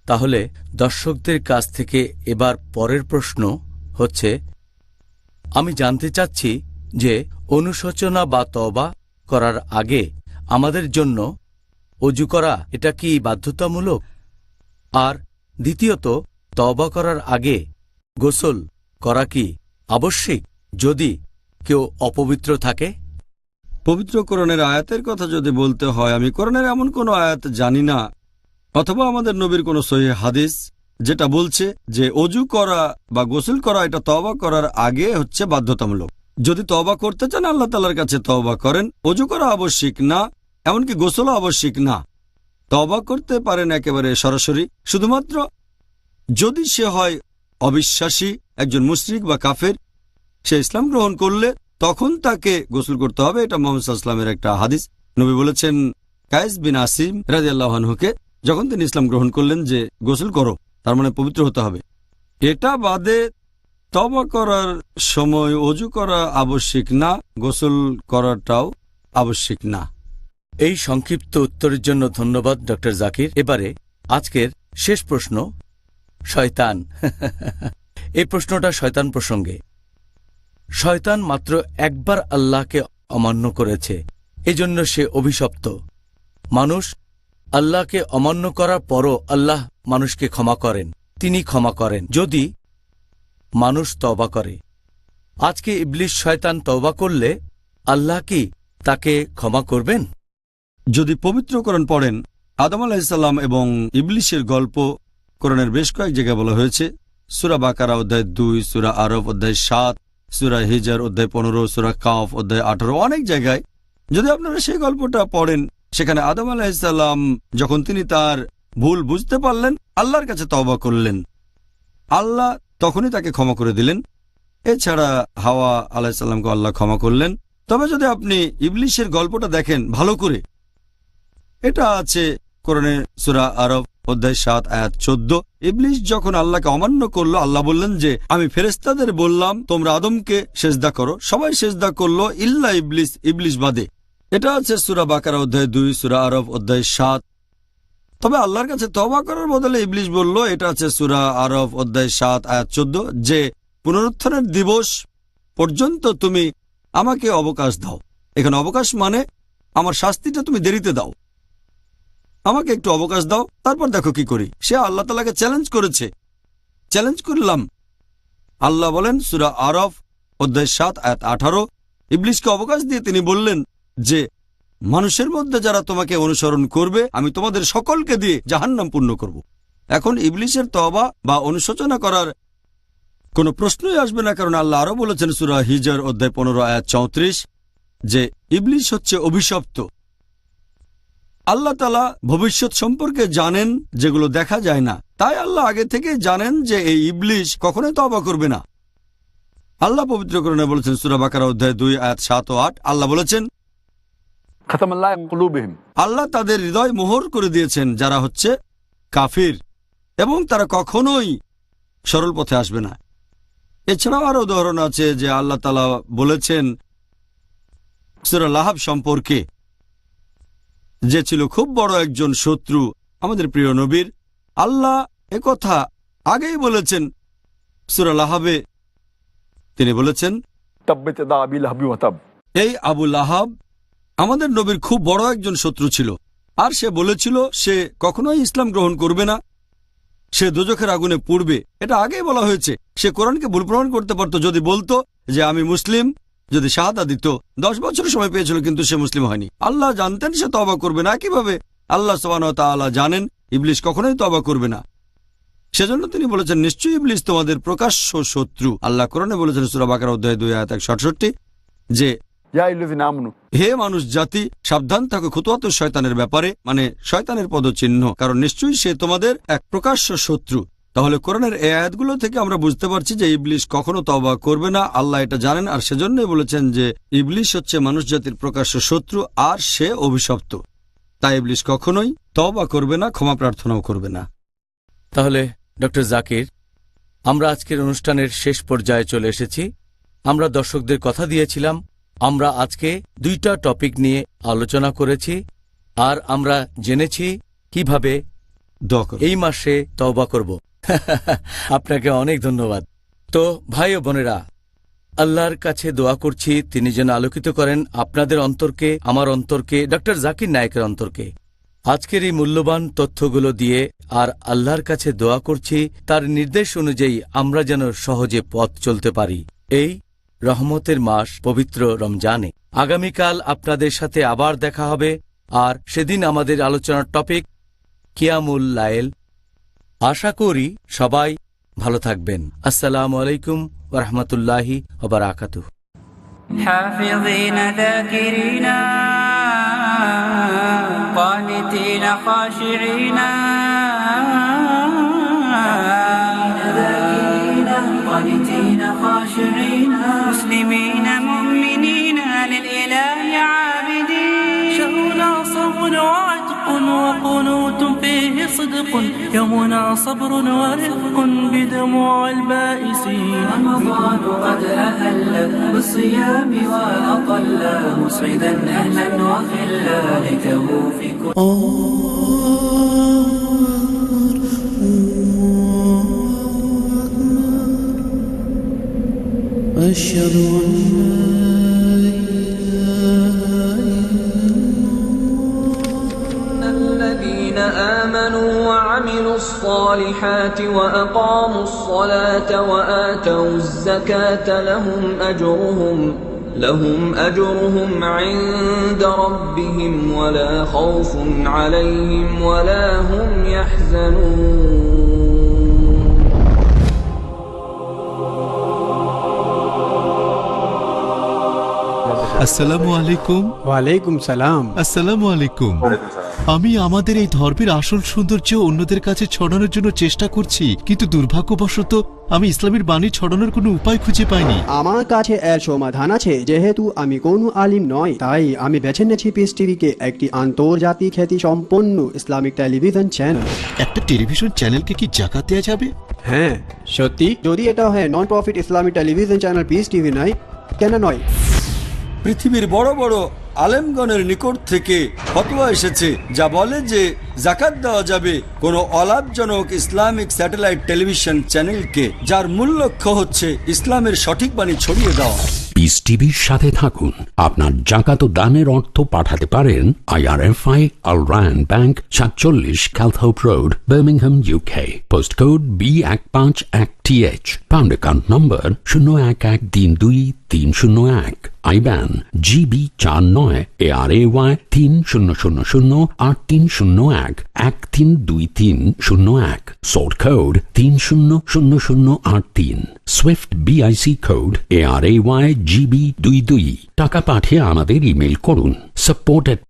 তাহলে দর্শকদের কাছ থেকে এবার পরের প্রশ্ন হচ্ছে, আমি জানতে চাচ্ছি যে অনুশোচনা বা তওবা করার আগে আমাদের জন্য ওযু করা এটা কি বাধ্যতামূলক? আর দ্বিতীয়ত, তওবা করার আগে গোসল করা কি আবশ্যিক যদি কেউ অপবিত্র থাকে? পবিত্র কোরআনের আয়াতের কথা যদি বলতে হয়, আমি কোরআনের এমন কোনো আয়াত জানি না অথবা আমাদের নবীর কোনো সহিহ হাদিস যেটা বলছে যে অজু করা বা গোসল করা এটা তওবা করার আগে হচ্ছে বাধ্যতামূলক। যদি তওবা করতে চান আল্লাহ তাআলার কাছে তওবা করেন। অজু করা আবশ্যিক না, এমনকি গোসলও আবশ্যিক না। তওবা করতে পারেন একেবারে সরাসরি, শুধুমাত্র যদি সে হয় অবিশ্বাসী, একজন মুশরিক বা কাফের, সে ইসলাম গ্রহণ করলে তখন তাকে গোসল করতে হবে। এটা মুহাম্মদ সাল্লাল্লাহু আলাইহি ওয়াসাল্লামের একটা হাদিস। নবী বলেছেন কায়েস বিন আসিম রাদিয়াল্লাহু আনহুকে, যখন তিনি ইসলাম গ্রহণ করলেন, যে গোসল করো, তার মানে পবিত্র হতে হবে। এটা বাদে তওবা করার সময় ওযু করা আবশ্যিক না, গোসল করাটাও আবশ্যিক না। এই সংক্ষিপ্ত উত্তরের জন্য ধন্যবাদ ডক্টর জাকির। এবারে আজকের শেষ প্রশ্ন, শয়তান। এই প্রশ্নটা শয়তান প্রসঙ্গে। শয়তান মাত্র একবার আল্লাহকে অমান্য করেছে, এজন্য সে অভিশপ্ত। মানুষ আল্লাহকে অমান্য করার পরও আল্লাহ মানুষকে ক্ষমা করেন, তিনি ক্ষমা করেন যদি মানুষ তওবা করে। আজকে ইবলিস শয়তান তওবা করলে আল্লাহ কি তাকে ক্ষমা করবেন? যদি পবিত্র কোরআন পড়েন, আদম আলাইহিস সালাম এবং ইবলিসের গল্প কোরআনের বেশ কয়েক জায়গায় বলা হয়েছে। সূরা বাকারা অধ্যায় 2, সূরা আরফ অধ্যায় 7, সূরা হিজর অধ্যায় 15, সূরা কাফ অধ্যায় 18, অনেক জায়গায়। যদি আপনারা সেই গল্পটা পড়েন, সেখানে আদম আলাইহিস সালাম যখন তিনি তার ভুল বুঝতে পারলেন, আল্লাহর কাছে তওবা করলেন, আল্লাহ তখনই তাকে ক্ষমা করে দিলেন। এছাড়া হাওয়া আলাইহিস সালামকে আল্লাহ ক্ষমা করলেন। তবে যদি আপনি ইবলিসের গল্পটা দেখেন ভালো করে, এটা আছে কোরআনে সূরা আরফ অধ্যায় 7 আয়াত 14। ইবলিস যখন আল্লাহকে অমান্য করলো, আল্লাহ বললেন যে আমি ফেরেশতাদের বললাম তোমরা আদমকে সেজদা করো, সবাই সেজদা করলো ইল্লা ইবলিস, ইবলিস বাদে। এটা আছে সূরা বাকারা অধ্যায় 2, সূরা আরফ অধ্যায় 7। তবে আল্লাহর কাছে তওবা করার বদলে ইবলিস বলল, এটা আছে সূরা আরফ অধ্যায় 7 আয়াত 14, যে পুনরুত্থানের দিবস পর্যন্ত তুমি আমাকে অবকাশ দাও। এখানে অবকাশ মানে আমার শাস্তিটা তুমি দেরিতে দাও, আমাকে একটু অবকাশ দাও, তারপর দেখো কি করি। সে আল্লাহ তাআলাকে চ্যালেঞ্জ করেছে, চ্যালেঞ্জ করলাম। আল্লাহ বলেন সূরা আরফ অধ্যায় 7 আয়াত 18, ইবলিসকে অবকাশ দিয়ে তিনি বললেন যে মানুষের মধ্যে যারা তোমাকে অনুসরণ করবে আমি তোমাদের সকলকে দিয়ে জাহান্নাম পূর্ণ করব। এখন ইবলিসের তওবা বা অনুশোচনা করার কোনো প্রশ্নই আসবে না, কারণ আল্লাহ আরো বলেছেন সূরা হিজর অধ্যায় 15 আয়াত 34 যে ইবলিস হচ্ছে অভিশপ্ত। আল্লাহ তাআলা ভবিষ্যৎ সম্পর্কে জানেন যেগুলো দেখা যায় না, তাই আল্লাহ আগে থেকে জানেন যে এই ইবলিস কখনোই তওবা করবে না। আল্লাহ পবিত্র কোরআনে বলেছেন সূরা বাকারা অধ্যায় 2 আয়াত 7 ও 8, আল্লাহ বলেছেন আল্লাহ তাদের হৃদয় মোহর করে দিয়েছেন যারা হচ্ছে কাফির, এবং তারা কখনোই সরল পথে আসবে না। এছাড়াও আরো উদাহরণ আছে যে আল্লাহ তাআলা বলেছেন সূরা লাহাব সম্পর্কে, যে ছিল খুব বড় একজন শত্রু আমাদের প্রিয় নবীর। আল্লাহ একথা আগেই বলেছেন সূরা লাহাবে, তিনি বলেছেন এই আবু লাহাব আমাদের নবীর খুব বড় একজন শত্রু ছিল, আর সে বলেছিল সে কখনোই ইসলাম গ্রহণ করবে না, সে দোজখের আগুনে পুড়বে। এটা আগেই বলা হয়েছে। সে কোরআনকে ভুল প্রমাণ করতে পারত যদি বলতো যে আমি মুসলিম, যদি শাহাদা দিত। 10 বছর সময় পেয়েছিল, কিন্তু সে মুসলিম হয়নি। আল্লাহ জানতেন সে তওবা করবে না। কিভাবে আল্লাহ সুবহানাহু ওয়া তাআলা জানেন ইবলিস কখনোই তওবা করবে না, সেজন্য তিনি বলেছেন নিশ্চয়ই ইবলিস তোমাদের প্রকাশ্য শত্রু। আল্লাহ কোরআনে বলেছেন সূরা বাকারা অধ্যায় 2 আয়াত 167 যে হে মানুষ জাতি, সাবধান থাকো খুতুওয়াতুশ শয়তানের ব্যাপারে, মানে শয়তানের পদচিহ্ন, কারণ নিশ্চয়ই সে তোমাদের এক প্রকাশ্য শত্রু। তাহলে কোরআনের এই আয়াতগুলো থেকে আমরা বুঝতে পারছি যে ইবলিস কখনো তওবা করবে না, আল্লাহ এটা জানেন, আর সেজন্যই বলেছেন যে ইবলিস হচ্ছে মানুষ জাতির প্রকাশ্য শত্রু আর সে অভিশপ্ত। তাই ইবলিস কখনোই তওবা করবে না, ক্ষমা প্রার্থনাও করবে না। তাহলে ডক্টর জাকির, আমরা আজকের অনুষ্ঠানের শেষ পর্যায়ে চলে এসেছি। আমরা দর্শকদের কথা দিয়েছিলাম আমরা আজকে 2টা টপিক নিয়ে আলোচনা করেছি, আর আমরা জেনেছি কিভাবে দোয়া করব। এই মাসে তওবা করব। আপনাকে অনেক ধন্যবাদ। তো ভাই ও বোনেরা, আল্লাহর কাছে দোয়া করছি তিনি যেন আলোকিত করেন আপনাদের অন্তরকে, আমার অন্তরকে, ডক্টর জাকির নায়েকের অন্তরকে আজকের এই মূল্যবান তথ্যগুলো দিয়ে। আর আল্লাহর কাছে দোয়া করছি তার নির্দেশ অনুযায়ী আমরা যেন সহজে পথ চলতে পারি এই রহমতের মাস পবিত্র রমজানে। আগামীকাল আপনাদের সাথে আবার দেখা হবে, আর সেদিন আমাদের আলোচনার টপিক কিয়ামুল লাইল। আশা করি সবাই ভালো থাকবেন। আসসালামু আলাইকুম ওয়া রাহমাতুল্লাহি ওয়া বারাকাতুহু। حافظين ذاكرين قانتين خاشعين قانتين خاشعين مسلمين مؤمنين للإله عابدين شهرنا صوم وعتق وقنوت فيه صدق يومنا صبر ورفق بدموع البائسين رمضان قد أهل بالصيام وأطل مسعدا أهلا وخلا ليته في كل أشهد أن الذين آمنوا وعملوا الصالحات وأقاموا الصلاة وآتوا الزكاة لهم أجرهم عند ربهم ولا خوف عليهم ولا هم يحزنون আসসালামু আলাইকুম। ওয়ালাইকুম সালাম। আসসালামু আলাইকুম। আমি আমাদের এই ধর্মের আসল সৌন্দর্য অন্যদের কাছে ছড়ানোর জন্য চেষ্টা করছি, কিন্তু দুর্ভাগ্যবশত আমি ইসলামের বাণী ছড়ানোর কোনো উপায় খুঁজে পাইনি। আমার কাছে এর সমাধান আছে। যেহেতু আমি কোনো আলিম নই, তাই আমি বেছে নিয়েছি পিস টিভিকে, একটি আন্তর্জাতিক খ্যাতি সম্পন্ন ইসলামিক টেলিভিশন চ্যানেল। একটা টেলিভিশন চ্যানেলকে কি জাকাত দেওয়া যাবে? হ্যাঁ সত্যি, যদি এটা হয় non profit Islamic television channel piece TV নয়, কেন নয়? পৃথিবীর বড় বড় আলেমগণের নিকট থেকে ফতোয়া এসেছে যা বলে যে জাকাত দেওয়া যাবে কোনো অলাভজনক ইসলামিক স্যাটেলাইট টেলিভিশন চ্যানেলকে, যার মূল লক্ষ্য হচ্ছে ইসলামের সঠিক বাণী ছড়িয়ে দেওয়া। পিস টিভির সাথে থাকুন। আপনার জাকাত ও দানের অর্থ পাঠাতে পারেন IRFI Al Ryan Bank 47 Calthorpe Road, Birmingham, UK. Postcode B151TH. Pound account number 01132301. IBAN GB49 ARAY 30008301 132301. Sort code 300083. Swift BIC code ARAY GB22। টাকা পাঠিয়ে আমাদের ইমেল করুন support@